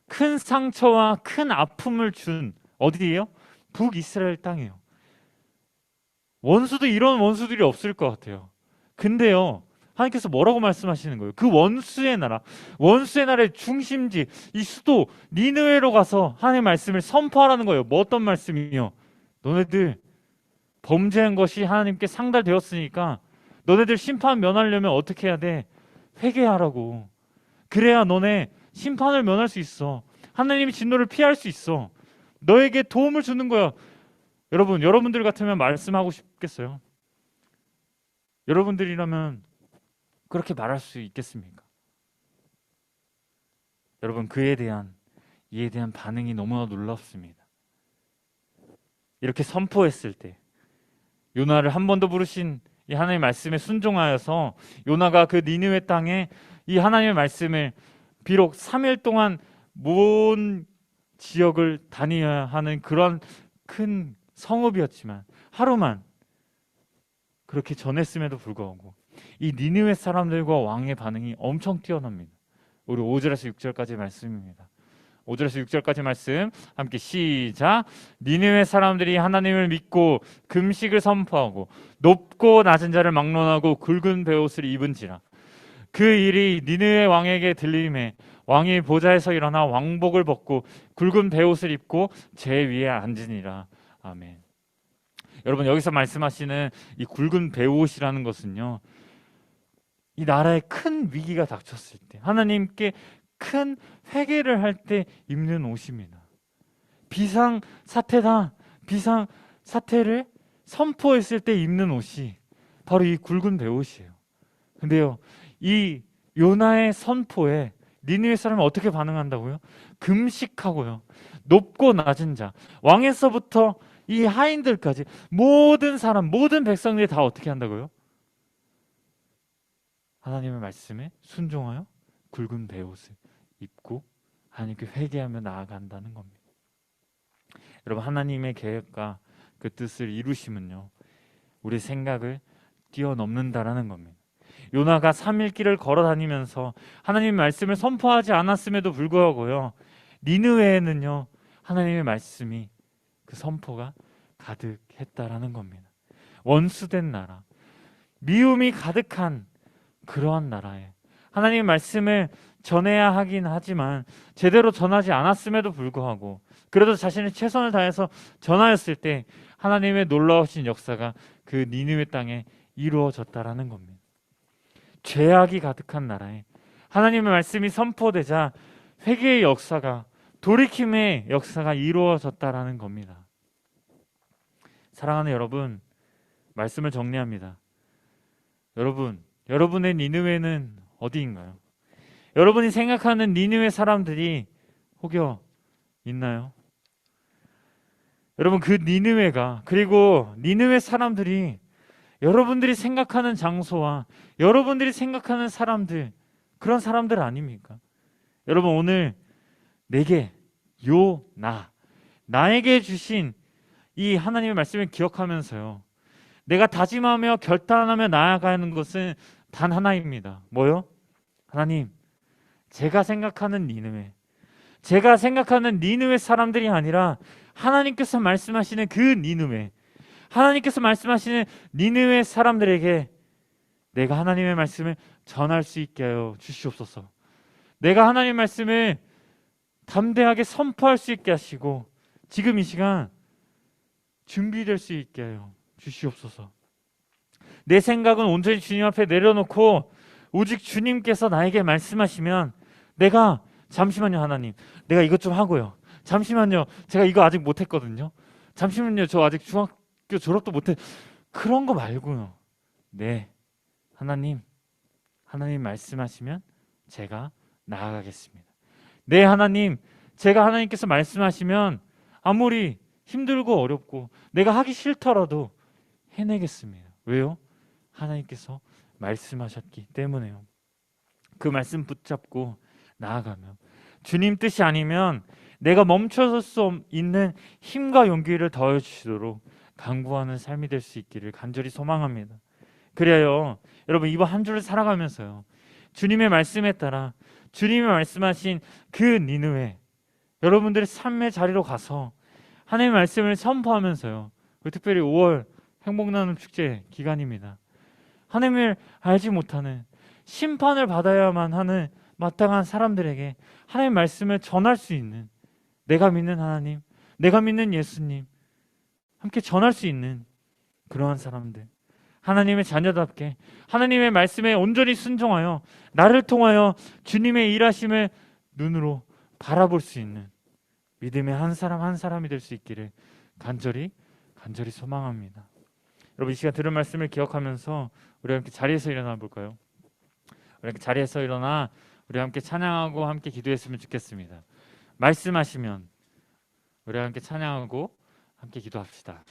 큰 상처와 큰 아픔을 준 어디예요? 북이스라엘 땅이에요. 원수도 이런 원수들이 없을 것 같아요. 근데요, 하나님께서 뭐라고 말씀하시는 거예요? 그 원수의 나라의 중심지, 이 수도 니느웨로 가서 하나님의 말씀을 선포하라는 거예요. 뭐 어떤 말씀이요? 너네들 범죄한 것이 하나님께 상달되었으니까 너네들 심판 면하려면 어떻게 해야 돼? 회개하라고. 그래야 너네 심판을 면할 수 있어. 하나님의 진노를 피할 수 있어. 너에게 도움을 주는 거야. 여러분들 같으면 말씀하고 싶겠어요? 여러분들이라면 그렇게 말할 수 있겠습니까? 여러분, 이에 대한 반응이 너무나 놀랍습니다. 이렇게 선포했을 때 요나를 한 번 더 부르신 이 하나님의 말씀에 순종하여서 요나가 그 니느웨 땅에 이 하나님의 말씀을 비록 3일 동안 먼 지역을 다녀야 하는 그런 큰 성읍이었지만 하루만 그렇게 전했음에도 불구하고 이 니느웨 사람들과 왕의 반응이 엄청 뛰어납니다. 우리 5절에서 6절까지 말씀입니다. 5절에서 6절까지 말씀 함께 시작. 니느웨 사람들이 하나님을 믿고 금식을 선포하고 높고 낮은 자를 막론하고 굵은 베옷을 입은지라. 그 일이 니느웨 왕에게 들림에 왕이 보좌에서 일어나 왕복을 벗고 굵은 베옷을 입고 제 위에 앉으니라. 아멘. 여러분, 여기서 말씀하시는 이 굵은 베옷이라는 것은요, 이 나라에 큰 위기가 닥쳤을 때 하나님께 큰 회개를 할 때 입는 옷입니다. 비상사태를 선포했을 때 입는 옷이 바로 이 굵은 베옷이에요. 근데요, 이 요나의 선포에 니느웨 사람은 어떻게 반응한다고요? 금식하고요, 높고 낮은 자, 왕에서부터 이 하인들까지 모든 백성들이 다 어떻게 한다고요? 하나님의 말씀에 순종하여 굵은 베옷을 입고 하나님께 회개하며 나아간다는 겁니다. 여러분, 하나님의 계획과 그 뜻을 이루심은요, 우리 생각을 뛰어넘는다라는 겁니다. 요나가 3일 길을 걸어 다니면서 하나님의 말씀을 선포하지 않았음에도 불구하고요, 니느웨에는요 하나님의 말씀이, 그 선포가 가득했다라는 겁니다. 원수된 나라, 미움이 가득한 그러한 나라에 하나님의 말씀을 전해야 하긴 하지만 제대로 전하지 않았음에도 불구하고 그래도 자신의 최선을 다해서 전하였을 때 하나님의 놀라우신 역사가 그 니느웨 땅에 이루어졌다라는 겁니다. 죄악이 가득한 나라에 하나님의 말씀이 선포되자 회개의 역사가, 돌이킴의 역사가 이루어졌다라는 겁니다. 사랑하는 여러분, 말씀을 정리합니다. 여러분의 니느웨는 어디인가요? 여러분이 생각하는 니느웨 사람들이 혹여 있나요? 여러분, 그 니느웨가, 그리고 니느웨 사람들이 여러분들이 생각하는 장소와 여러분들이 생각하는 사람들, 그런 사람들 아닙니까? 여러분, 오늘 내게 나에게 주신 이 하나님의 말씀을 기억하면서요, 내가 다짐하며 결단하며 나아가는 것은 단 하나입니다. 뭐요? 하나님, 제가 생각하는 니느웨 사람들이 아니라 하나님께서 말씀하시는 그 니느웨, 하나님께서 말씀하시는 니느웨 사람들에게 내가 하나님의 말씀을 전할 수 있게 하여 주시옵소서. 내가 하나님의 말씀을 담대하게 선포할 수 있게 하시고 지금 이 시간 준비될 수 있게 하여 주시옵소서. 내 생각은 온전히 주님 앞에 내려놓고 오직 주님께서 나에게 말씀하시면 내가 잠시만요 하나님 내가 이것 좀 하고요. 잠시만요 제가 이거 아직 못했거든요. 잠시만요 저 아직 중학교 졸업도 못해. 그런 거 말고요. 네 하나님 말씀하시면 제가 나아가겠습니다. 네 하나님 제가 하나님께서 말씀하시면 아무리 힘들고 어렵고 내가 하기 싫더라도 해내겠습니다. 왜요? 하나님께서 말씀하셨기 때문에요. 그 말씀 붙잡고 나아가면 주님 뜻이 아니면 내가 멈춰설 수 있는 힘과 용기를 더해 주시도록 간구하는 삶이 될 수 있기를 간절히 소망합니다. 그래요 여러분 이번 한 주를 살아가면서요 주님의 말씀에 따라 주님이 말씀하신 그 니느웨 여러분들의 삶의 자리로 가서 하나님의 말씀을 선포하면서요 특별히 5월 행복나눔 축제 기간입니다. 하나님을 알지 못하는 심판을 받아야만 하는 마땅한 사람들에게 하나님의 말씀을 전할 수 있는 내가 믿는 하나님, 내가 믿는 예수님 함께 전할 수 있는 그러한 사람들 하나님의 자녀답게 하나님의 말씀에 온전히 순종하여 나를 통하여 주님의 일하심을 눈으로 바라볼 수 있는 믿음의 한 사람 한 사람이 될 수 있기를 간절히 소망합니다. 여러분 이 시간 들은 말씀을 기억하면서 우리 함께 자리에서 일어나 볼까요? 우리 함께 자리에서 일어나 우리 함께 찬양하고 함께 기도했으면 좋겠습니다. 말씀하시면 우리 함께 찬양하고 함께 기도합시다.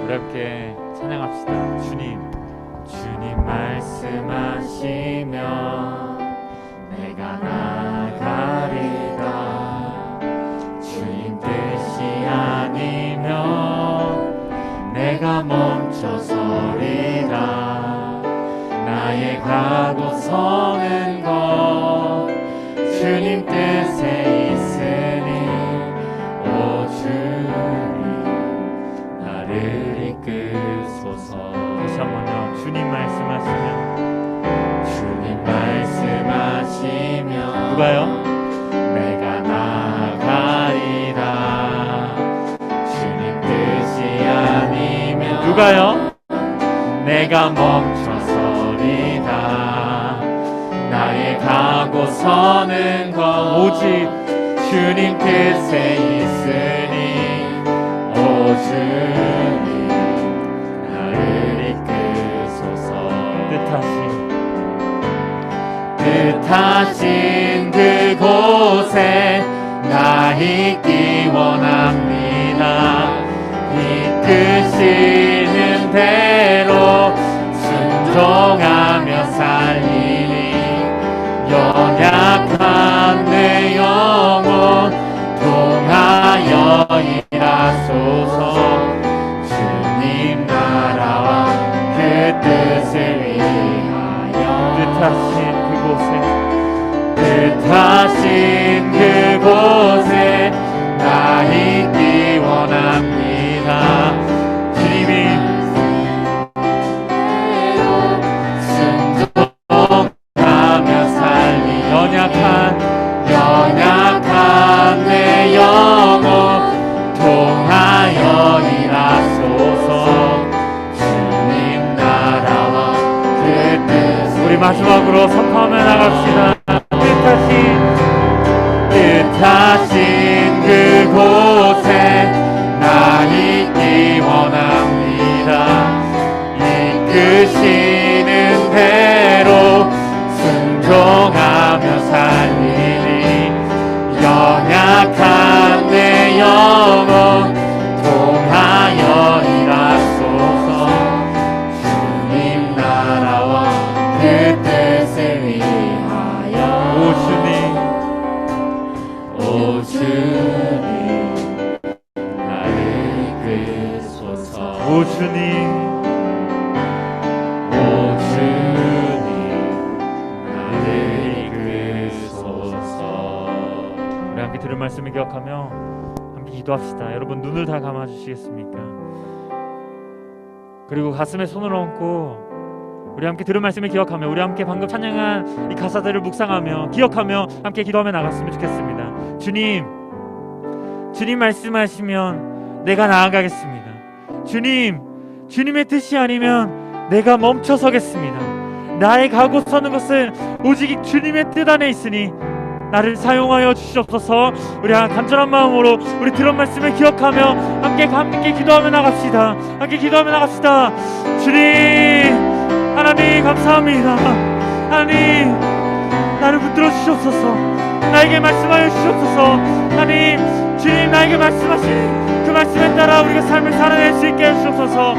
함께 찬양합시다. 주님 말씀하시면 내가 나가리라. 주님 뜻이 아니면 내가 멈춰서리라. 나의 가고 서는 것 주님 뜻에 있으니 오 주님 나를 이끄소서. 다시 한번요. 주님 말씀하시면 누가요? 내가 나가리라. 주님 뜻이 아니면 누가요? 내가 멈춰서리다. 나의 가고 서는 것 오직 주님 뜻에 있으니 오 주님 나를 이끄소서. 뜻하신 그곳에 나 있기 원합니다. 이끄시는 대로 순종하며 살리니 연약한 내 영혼 통하여 일하소서. 주님 나라와 그 뜻을 위하여 뜻하신 그곳에 나 있기 원합니다. 주님이 순종하며 살리 연약한 내 영혼 통하여 일하소서. 주님 나라와 그 뜻 우리 마지막으로 선포하며 나갑시다. 뜻하신 그곳에 나 있기 원합니다. 이끄시는 대로 순종하며 살리니 연약한 내 영혼 통하여 일하소서. 주님 나라와 그 뜻을 위하여 오 주님 나를 이끄소서. 주옵소서. 오 주님, 오 주님 나를 이끄소서. 우리 함께 들은 말씀을 기억하며 함께 기도합시다. 여러분 눈을 다 감아주시겠습니까? 그리고 가슴에 손을 얹고 우리 함께 들은 말씀을 기억하며 우리 함께 방금 찬양한 이 가사들을 묵상하며 기억하며 함께 기도하며 나갔으면 좋겠습니다. 주님 말씀하시면 내가 나아가겠습니다. 주님의 뜻이 아니면 내가 멈춰서겠습니다. 나의 가고 서는 것은 오직 주님의 뜻 안에 있으니 나를 사용하여 주시옵소서. 우리 간절한 마음으로 우리 들은 말씀을 기억하며 함께 기도하며 나갑시다. 함께 기도하며 나갑시다. 주님, 하나님 감사합니다. 하나님, 나를 붙들어 주시옵소서. 나에게 말씀하여 주시옵소서. 하나님, 주님 나에게 말씀하신 그 말씀에 따라 우리가 삶을 살아낼 수 있게 해주시옵소서.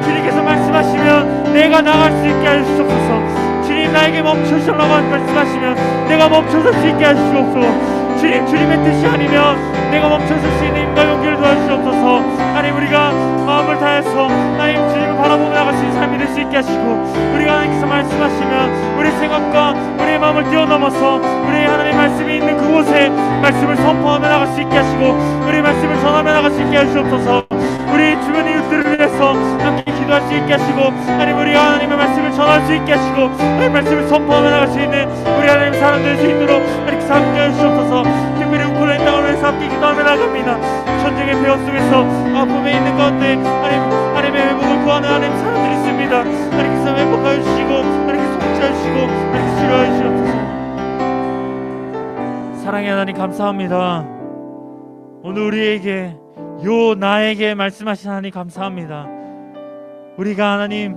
주님께서 말씀하시면 내가 나갈 수 있게 해주시옵소서. 주님 나에게 멈추시라고 말씀하시면 내가 멈춰설 수 있게 해주시옵소서. 주님의 뜻이 아니면 내가 멈춰설 수 있는 힘과 용기를 도와주시옵소서. 하나님, 우리가 마음을 다해서 하나님 주님을 바라보며 나갈 수 있는 삶이 될 수 있게 하시고, 우리가 하나님께서 말씀하시면 우리 생각과 우리의 마음을 뛰어넘어서 우리 하나님의 말씀이 있는 그곳에 말씀을 선포하며 나갈 수 있게 하시고, 우리 말씀을 전하며 나갈 수 있게 해주시옵소서. 우리 주변 이웃들을 위해서 함께 기도할 수 있게 하시고, 하나님 우리가 하나님의 말씀을 전할 수 있게 하시고, 하나님의 말씀을 선포하며 나갈 수 있는 우리 하나님의 사람 될 수 있도록 하나님께서 함께 해주시옵소서. 특별히 우크라이나 땅을 위해서 함께 기도하며 나갑니다. 전쟁의 폐허 속에서 아픔에 있는 가운데 하나님의 회복을 구하는 하나님의 사람들이 있습니다. 하나님께서 회복하여 주시고, 하나님께서 통치하여 주시고, 하나님께서 치료하여 주시옵소서. 사랑의 하나님 감사합니다. 오늘 우리에게 나에게 말씀하신 하나님 감사합니다. 우리가 하나님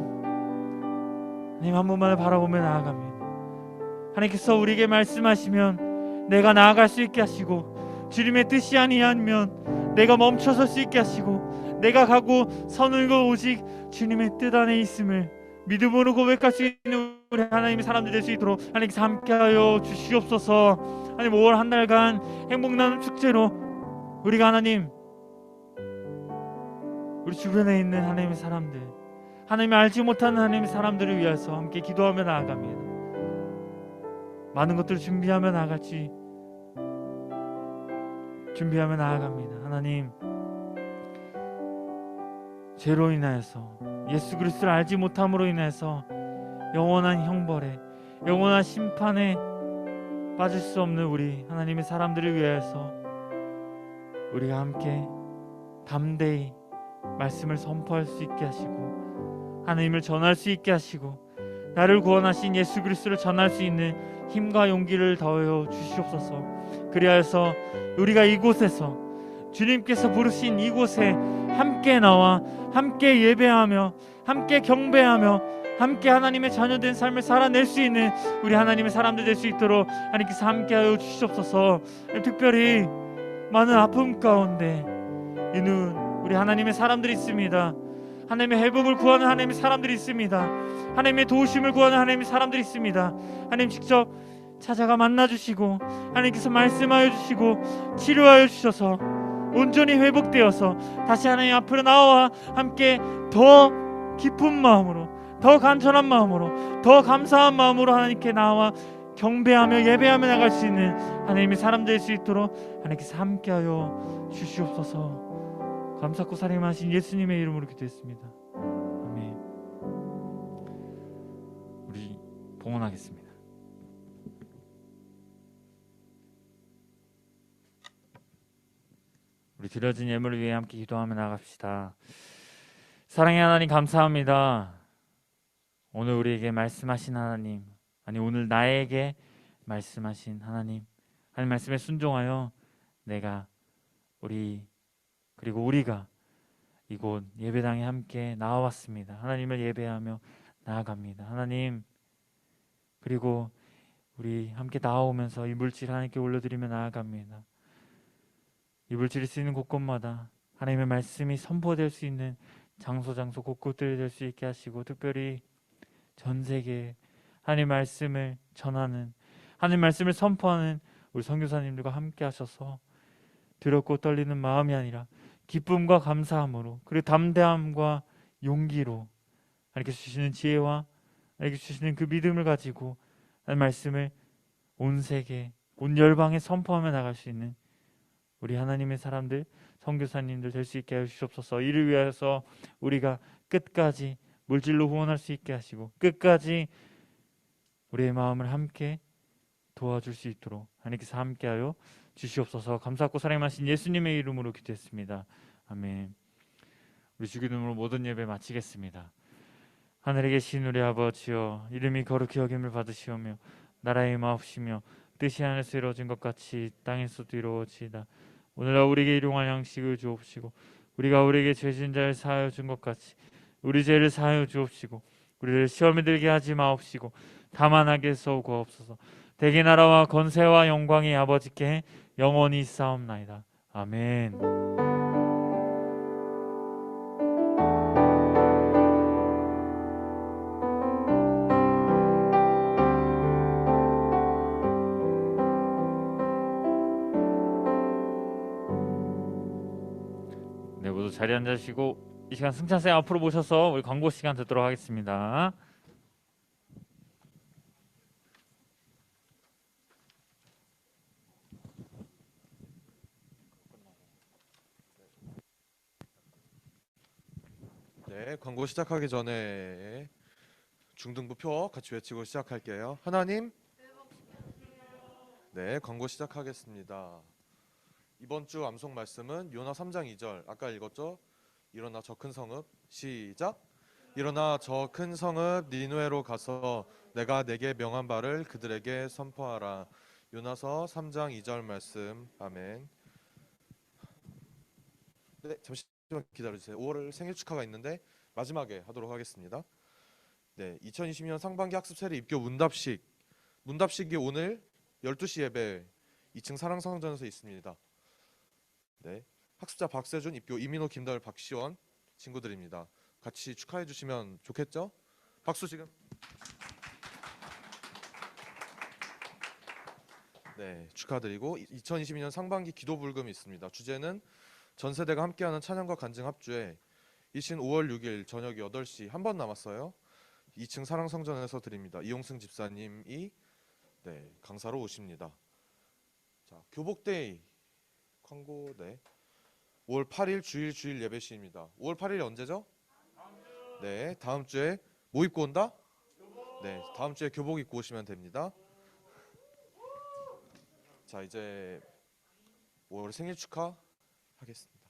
한 분만을 바라보며 나아갑니다. 하나님께서 우리에게 말씀하시면 내가 나아갈 수 있게 하시고, 주님의 뜻이 아니면 내가 멈춰설 수 있게 하시고, 내가 가고 서는 것 오직 주님의 뜻 안에 있음을 믿음으로 고백할 수 있는 우리 하나님의 사람들 될 수 있도록 하나님께서 함께하여 주시옵소서. 하나님 5월 한 달간 행복 나눔 축제로 우리가 하나님 우리 주변에 있는 하나님의 사람들, 하나님을 알지 못하는 하나님의 사람들을 위해서 함께 기도하며 나아갑니다. 많은 것들을 준비하며 나아갑니다. 하나님, 죄로 인하여서 예수 그리스도를 알지 못함으로 인해서 영원한 형벌에, 영원한 심판에 빠질 수 없는 우리 하나님의 사람들을 위해서 우리가 함께 담대히 말씀을 선포할 수 있게 하시고, 하나님을 전할 수 있게 하시고, 나를 구원하신 예수 그리스도를 전할 수 있는 힘과 용기를 더하여 주시옵소서. 그리하여서 우리가 이곳에서 주님께서 부르신 이곳에 함께 나와 함께 예배하며 함께 경배하며 함께 하나님의 자녀된 삶을 살아낼 수 있는 우리 하나님의 사람들 될 수 있도록 하나님께서 함께하여 주시옵소서. 특별히 많은 아픔 가운데 있는 우리 하나님의 사람들이 있습니다. 하나님의 회복을 구하는 하나님의 사람들이 있습니다. 하나님의 도우심을 구하는 하나님의 사람들이 있습니다. 하나님 직접 찾아가 만나주시고, 하나님께서 말씀하여 주시고 치료하여 주셔서 온전히 회복되어서 다시 하나님 앞으로 나와 함께 더 깊은 마음으로, 더 간절한 마음으로, 더 감사한 마음으로 하나님께 나와 경배하며 예배하며 나갈 수 있는 하나님의 사람 될 수 있도록 하나님께서 함께하여 주시옵소서. 감사하고 사랑하신 예수님의 이름으로 기도했습니다. 아멘. 우리 봉헌하겠습니다. 우리 드려진 예물을 위해 함께 기도하며 나갑시다. 사랑의 하나님 감사합니다. 오늘 우리에게 말씀하신 하나님, 아니 오늘 나에게 말씀하신 하나님 말씀에 순종하여 내가 그리고 우리가 이곳 예배당에 함께 나와왔습니다. 하나님을 예배하며 나아갑니다. 하나님, 그리고 우리 함께 나아오면서 이 물질 하나님께 올려드리며 나아갑니다. 이 물질이 쓰이는 곳곳마다 하나님의 말씀이 선포될 수 있는 장소 곳곳들이 될 수 있게 하시고, 특별히 전 세계에 하나님 말씀을 전하는, 하나님 말씀을 선포하는 우리 선교사님들과 함께 하셔서 두렵고 떨리는 마음이 아니라 기쁨과 감사함으로 그리고 담대함과 용기로 하나님께서 주시는 지혜와 하나님께서 주시는 그 믿음을 가지고 하나님 말씀을 온 세계 온 열방에 선포하며 나갈 수 있는 우리 하나님의 사람들 선교사님들 될 수 있게 하여 주시옵소서. 이를 위해서 우리가 끝까지 물질로 후원할 수 있게 하시고 끝까지 우리의 마음을 함께 도와줄 수 있도록 하나님께서 함께하여 주시옵소서. 감사하고 사랑하신 예수님의 이름으로 기도했습니다. 아멘. 우리 주기도문으로 모든 예배 마치겠습니다. 하늘에 계신 우리 아버지여, 이름이 거룩히 여김을 받으시오며 나라의 마옵시며 뜻이 하늘에서 이루어진 것 같이 땅에서도 이루어지이다. 오늘날 우리에게 일용할 양식을 주옵시고 우리가 우리에게 죄 지은 자를 사하여 준 것 같이 우리 죄를 사하여 주옵시고 우리를 시험에 들게 하지 마옵시고 다만 악에서 구하옵소서. 대개 나라와 권세와 영광이 아버지께 영원히 싸움나이다. 아멘. 네, 모두 자리에 앉으시고 이 시간 승찬 쌤 앞으로 모셔서 우리 광고 시간 듣도록 하겠습니다. 네, 광고 시작하기 전에 중등부표 같이 외치고 시작할게요. 하나님, 네, 광고 시작하겠습니다. 이번 주 암송 말씀은 요나 3장 2절 아까 읽었죠? 일어나 저 큰 성읍 시작. 일어나 저 큰 성읍 니누에로 가서 내가 내게 명한 바를 그들에게 선포하라. 요나서 3장 2절 말씀. 아멘. 네, 잠시만 기다려주세요. 5월 생일 축하가 있는데 마지막에 하도록 하겠습니다. 네, 2020년 상반기 학습 세례 입교 문답식이 오늘 12시 예배 2층 사랑성전에서 있습니다. 네, 학습자 박세준, 입교 이민호, 김다율, 박시원 친구들입니다. 같이 축하해 주시면 좋겠죠? 박수 지금. 네, 축하드리고 2022년 상반기 기도 불금이 있습니다. 주제는 전 세대가 함께하는 찬양과 간증 합주회. 이신 5월 6일 저녁 8시 한 번 남았어요. 2층 사랑성전에서 드립니다. 이용승 집사님이 네, 강사로 오십니다. 자, 교복데이 광고. 네, 5월 8일 주일 예배 시입니다. 5월 8일이 언제죠? 네, 다음 주에 뭐 입고 온다? 네, 다음 주에 교복 입고 오시면 됩니다. 자, 이제 5월 생일 축하하겠습니다.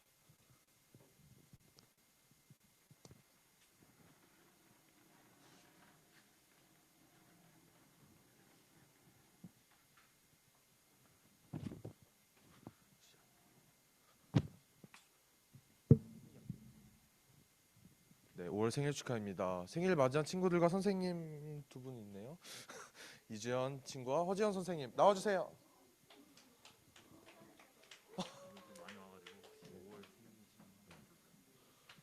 네, 5월 생일 축하입니다. 생일 맞이한 친구들과 선생님 두 분 있네요. 이주연 친구와 허지연 선생님 나와주세요.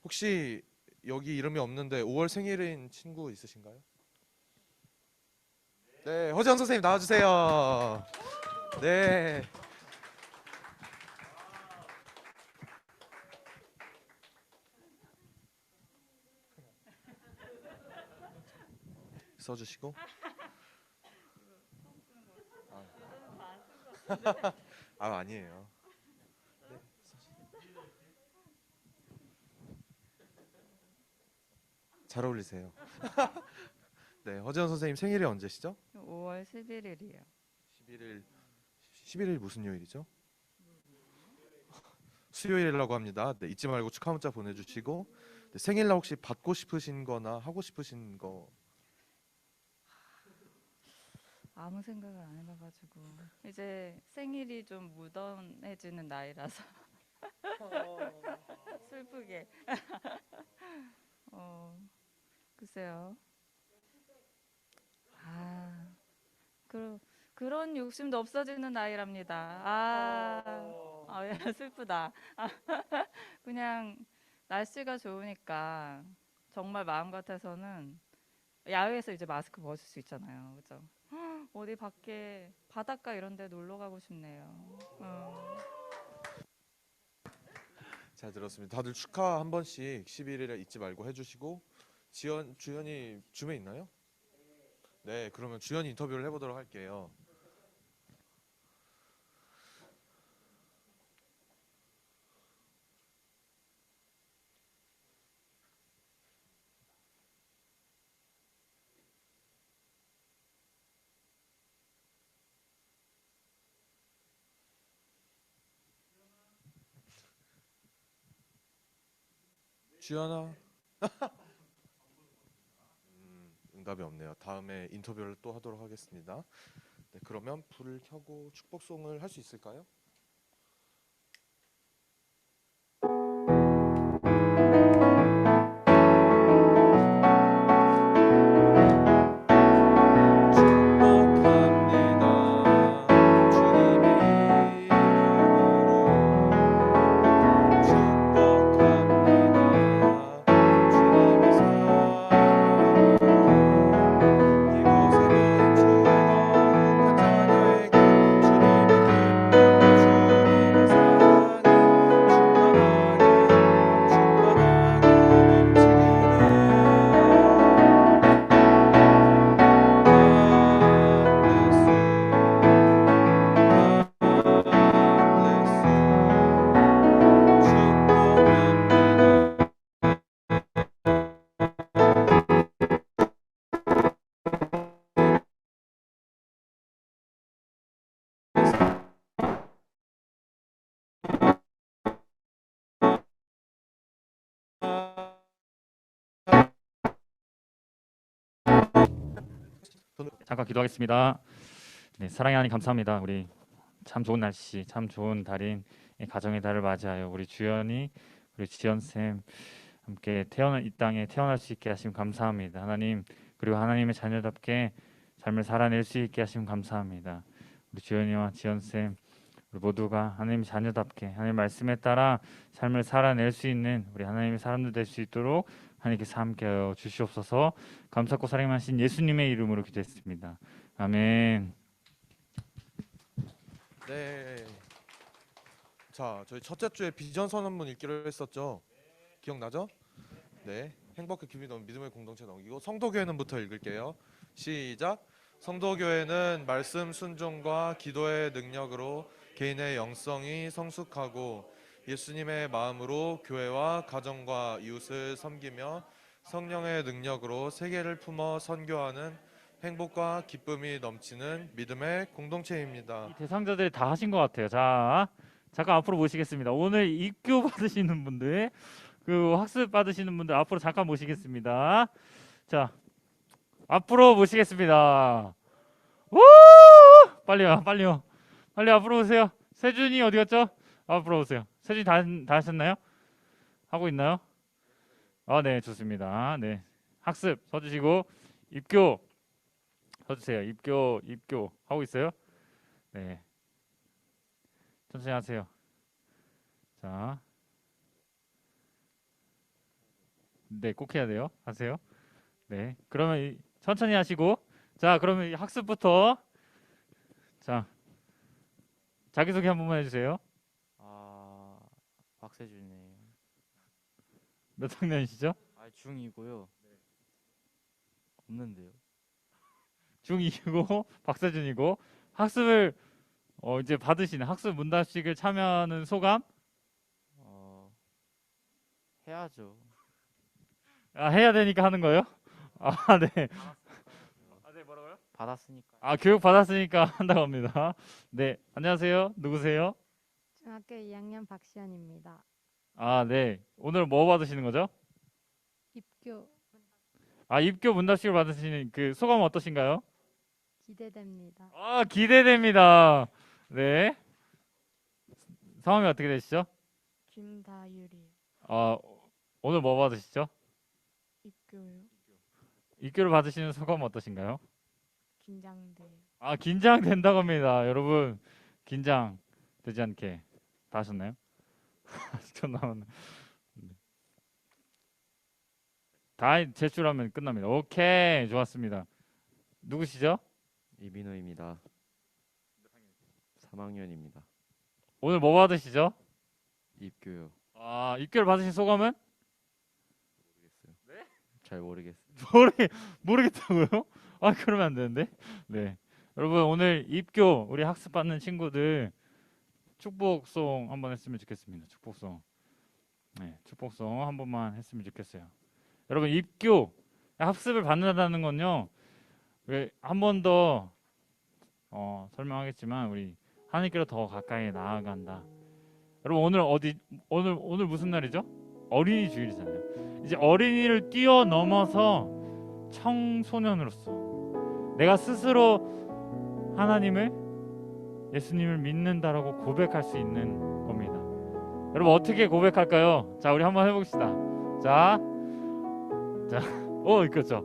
혹시 여기 이름이 없는데 5월 생일인 친구 있으신가요? 네, 허지연 선생님 나와주세요. 네. 써주시고. 아니에요. 네, 잘 어울리세요. 네, 허지연 선생님 생일이 언제시죠? 5월 11일이요. 11일 무슨 요일이죠? 수요일이라고 합니다. 네, 잊지 말고 축하 문자 보내주시고. 네, 생일날 혹시 받고 싶으신 거나 하고 싶으신 거. 아무 생각을 안 해봐가지고 이제 생일이 좀 무던해지는 나이라서 슬프게. 글쎄요. 그런 욕심도 없어지는 나이랍니다. 슬프다. 그냥 날씨가 좋으니까 정말 마음 같아서는 야외에서 이제 마스크 벗을 수 있잖아요, 그죠? 어디 밖에 바닷가 이런 데 놀러 가고 싶네요. 잘 들었습니다. 다들 축하 한 번씩 11일에 잊지 말고 해주시고 주연이 줌에 있나요? 네, 그러면 주연이 인터뷰를 해보도록 할게요. 주연아. 응답이 없네요. 다음에 인터뷰를 또 하도록 하겠습니다. 네, 그러면 불을 켜고 축복송을 할 수 있을까요? 잠깐 기도하겠습니다. 네, 사랑의 하나님 감사합니다. 우리 참 좋은 날씨, 참 좋은 달인 가정의 달을 맞이하여 우리 주연이 우리 지연 쌤 함께 이 땅에 태어날 수 있게 하심 감사합니다. 하나님, 그리고 하나님의 자녀답게 삶을 살아낼 수 있게 하심 감사합니다. 우리 주연이와 지연 쌤 우리 모두가 하나님의 자녀답게 하나님 말씀에 따라 삶을 살아낼 수 있는 우리 하나님의 사람들 될 수 있도록 하나님께서 함께하여 주시옵소서. 감사하고 사랑하신 예수님의 이름으로 기도했습니다. 아멘. 네. 자, 저희 첫째 주에 비전 선언문 읽기로 했었죠. 기억나죠? 네. 행복한 기쁨이 넘는 믿음의 공동체 넘기고 성도교회는부터 읽을게요. 시작. 성도교회는 말씀 순종과 기도의 능력으로 개인의 영성이 성숙하고 예수님의 마음으로 교회와 가정과 이웃을 섬기며 성령의 능력으로 세계를 품어 선교하는 행복과 기쁨이 넘치는 믿음의 공동체입니다. 대상자들이 다 하신 것 같아요. 자, 잠깐 앞으로 모시겠습니다. 오늘 입교 받으시는 분들, 그 학습 받으시는 분들 앞으로 잠깐 모시겠습니다. 자, 앞으로 모시겠습니다. 우! 빨리요, 빨리요, 빨리 앞으로 오세요. 세준이 어디 갔죠? 앞으로 오세요. 세준이 다 하셨나요? 하고 있나요? 아, 네, 좋습니다. 네, 학습 서주시고 입교 서주세요. 입교 하고 있어요? 네, 천천히 하세요. 자, 네, 꼭 해야 돼요. 하세요. 네, 그러면 천천히 하시고, 자, 그러면 이 학습부터 자 자기소개 한 번만 해주세요. 박세준이에요. 몇 학년이시죠? 중2고요. 없는데요. 중2이고 박세준이고 학습을 이제 받으시는 학습 문답식을 참여하는 소감? 해야죠. 아, 해야 되니까 하는 거예요? 아, 네. 네, 뭐라고요? 받았으니까. 교육 받았으니까 한다고 합니다. 네, 안녕하세요. 누구세요? 중학교 2학년 박시연입니다. 아, 네. 오늘 뭐 받으시는 거죠? 입교 입교 문답식을 받으시는 그 소감 어떠신가요? 기대됩니다. 기대됩니다. 네. 성함이 어떻게 되시죠? 김다율이 오늘 뭐 받으시죠? 입교요. 입교를 받으시는 소감 어떠신가요? 긴장돼요. 긴장된다고 합니다. 여러분, 긴장되지 않게 다 하셨나요? 좀 남았네. 다 제출하면 끝납니다. 오케이, 좋았습니다. 누구시죠? 이민호입니다. 3학년입니다. 오늘 뭐 받으시죠? 입교요. 입교를 받으신 소감은? 잘 모르겠어요. 모르겠다고요? 그러면 안 되는데. 네. 여러분 오늘 입교 우리 학습받는 친구들 축복송 한번 했으면 좋겠습니다. 축복송. 네, 축복송 한 번만 했으면 좋겠어요. 여러분 입교 학습을 받는다는 건요. 왜 한 번 더 설명하겠지만 우리 하나님께로 더 가까이 나아간다. 여러분 오늘 무슨 날이죠? 어린이 주일이잖아요. 이제 어린이를 뛰어넘어서 청소년으로서 내가 스스로 하나님을 예수님을 믿는다라고 고백할 수 있는 겁니다. 여러분 어떻게 고백할까요? 자, 우리 한번 해봅시다. 자, 그렇죠.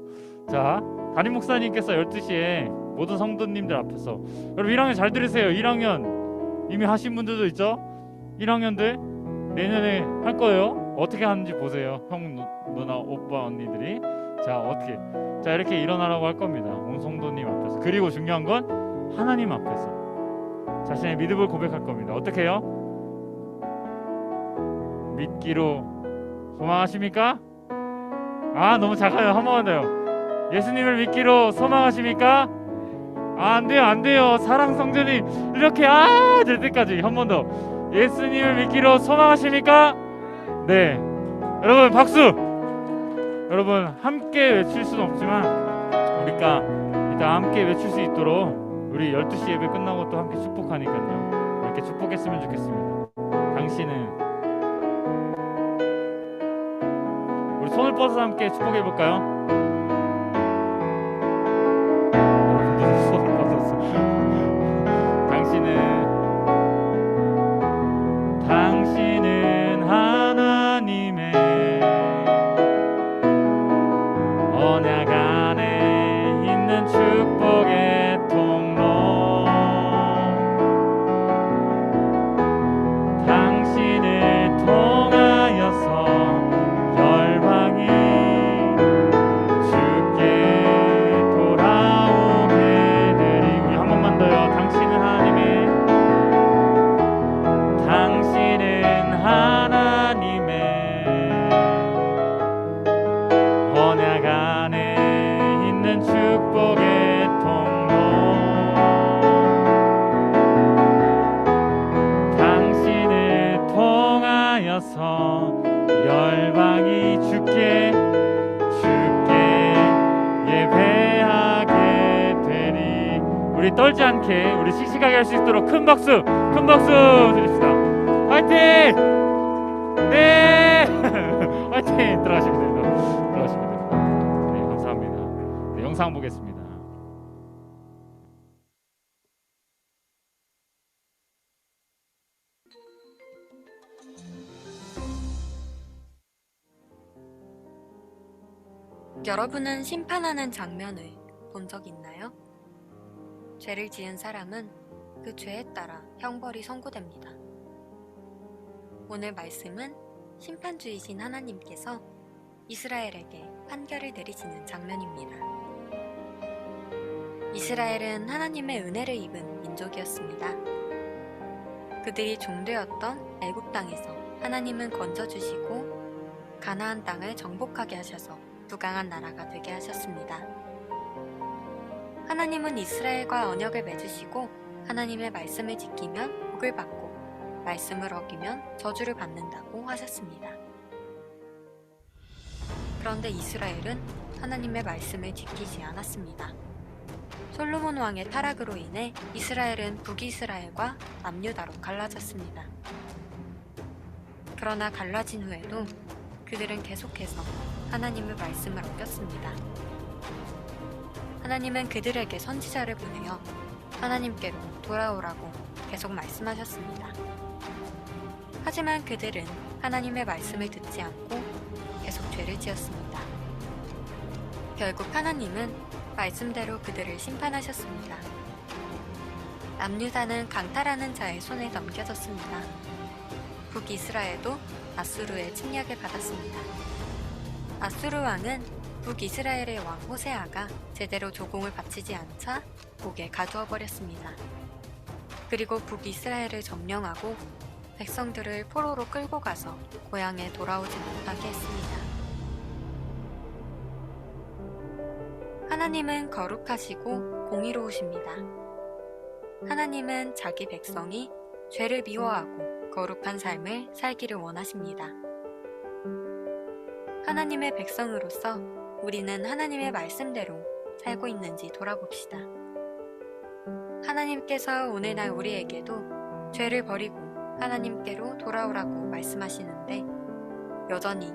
자, 담임 목사님께서 12시에 모든 성도님들 앞에서 여러분 1학년 잘 들으세요. 1학년 이미 하신 분들도 있죠? 1학년들 내년에 할 거예요. 어떻게 하는지 보세요. 형, 누나, 오빠, 언니들이. 자, 이렇게 일어나라고 할 겁니다. 온 성도님 앞에서. 그리고 중요한 건 하나님 앞에서 자신의 믿음을 고백할 겁니다. 어떻게 해요? 믿기로 소망하십니까? 너무 작아요. 한 번만 더요. 예수님을 믿기로 소망하십니까? 안 돼요. 사랑 성전이 이렇게 될 때까지 한 번 더. 예수님을 믿기로 소망하십니까? 네. 여러분 박수. 여러분 함께 외칠 수는 없지만 우리가 일단 함께 외칠 수 있도록 우리 12시 예배 끝나고 또 함께 축복하니까요. 이렇게 축복했으면 좋겠습니다. 당신은 우리 손을 뻗어서 함께 축복해 볼까요? 여러분들 손을 뻗어서 당신은 하나님의 언약 안에 있는 축복의 통로 당신을 통하여서 열방이 주께 돌아오게 되리. 우리 한 번만 더요. 당신은 하나님의 언약 안에 있는 축복의 통로 당신을 통하여서 열방이 주께 예배하게 되리. 우리 떨지 않게 우리 씩씩하게 할 수 있도록 큰 박수 드립시다. 화이팅! 네! 화이팅! 들어가시면 됩니다. 네, 감사합니다. 네, 영상 보겠습니다. 여러분은 심판하는 장면을 본 적 있나요? 죄를 지은 사람은 그 죄에 따라 형벌이 선고됩니다. 오늘 말씀은 심판주이신 하나님께서 이스라엘에게 판결을 내리시는 장면입니다. 이스라엘은 하나님의 은혜를 입은 민족이었습니다. 그들이 종되었던 애굽 땅에서 하나님은 건져주시고 가나안 땅을 정복하게 하셔서 부강한 나라가 되게 하셨습니다. 하나님은 이스라엘과 언약을 맺으시고 하나님의 말씀을 지키면 복을 받고 말씀을 어기면 저주를 받는다고 하셨습니다. 그런데 이스라엘은 하나님의 말씀을 지키지 않았습니다. 솔로몬 왕의 타락으로 인해 이스라엘은 북이스라엘과 남유다로 갈라졌습니다. 그러나 갈라진 후에도 그들은 계속해서 하나님의 말씀을 어겼습니다. 하나님은 그들에게 선지자를 보내어 하나님께로 돌아오라고 계속 말씀하셨습니다. 하지만 그들은 하나님의 말씀을 듣지 않고 계속 죄를 지었습니다. 결국 하나님은 말씀대로 그들을 심판하셨습니다. 남유다는 강탈하는 자의 손에 넘겨졌습니다. 북이스라엘도 아수르의 침략을 받았습니다. 아수르 왕은 북이스라엘의 왕 호세아가 제대로 조공을 바치지 않자 목에 가두어 버렸습니다. 그리고 북이스라엘을 점령하고 백성들을 포로로 끌고 가서 고향에 돌아오지 못하게 했습니다. 하나님은 거룩하시고 공의로우십니다. 하나님은 자기 백성이 죄를 미워하고 거룩한 삶을 살기를 원하십니다. 하나님의 백성으로서 우리는 하나님의 말씀대로 살고 있는지 돌아봅시다. 하나님께서 오늘날 우리에게도 죄를 버리고 하나님께로 돌아오라고 말씀하시는데 여전히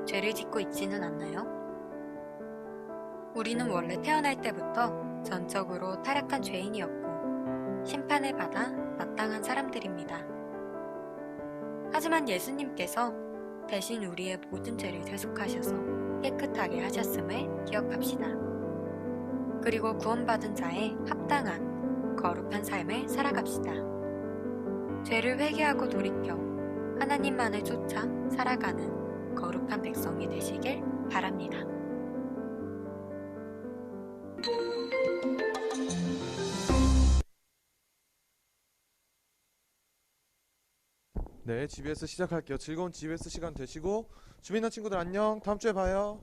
죄를 짓고 있지는 않나요? 우리는 원래 태어날 때부터 전적으로 타락한 죄인이었고 심판을 받아 마땅한 사람들입니다. 하지만 예수님께서 대신 우리의 모든 죄를 대속하셔서 깨끗하게 하셨음을 기억합시다. 그리고 구원받은 자에 합당한 거룩한 삶을 살아갑시다. 죄를 회개하고 돌이켜 하나님만을 쫓아 살아가는 거룩한 백성이 되시길 바랍니다. 네, GBS 시작할게요. 즐거운 GBS 시간 되시고 준비 있는 친구들 안녕. 다음 주에 봐요.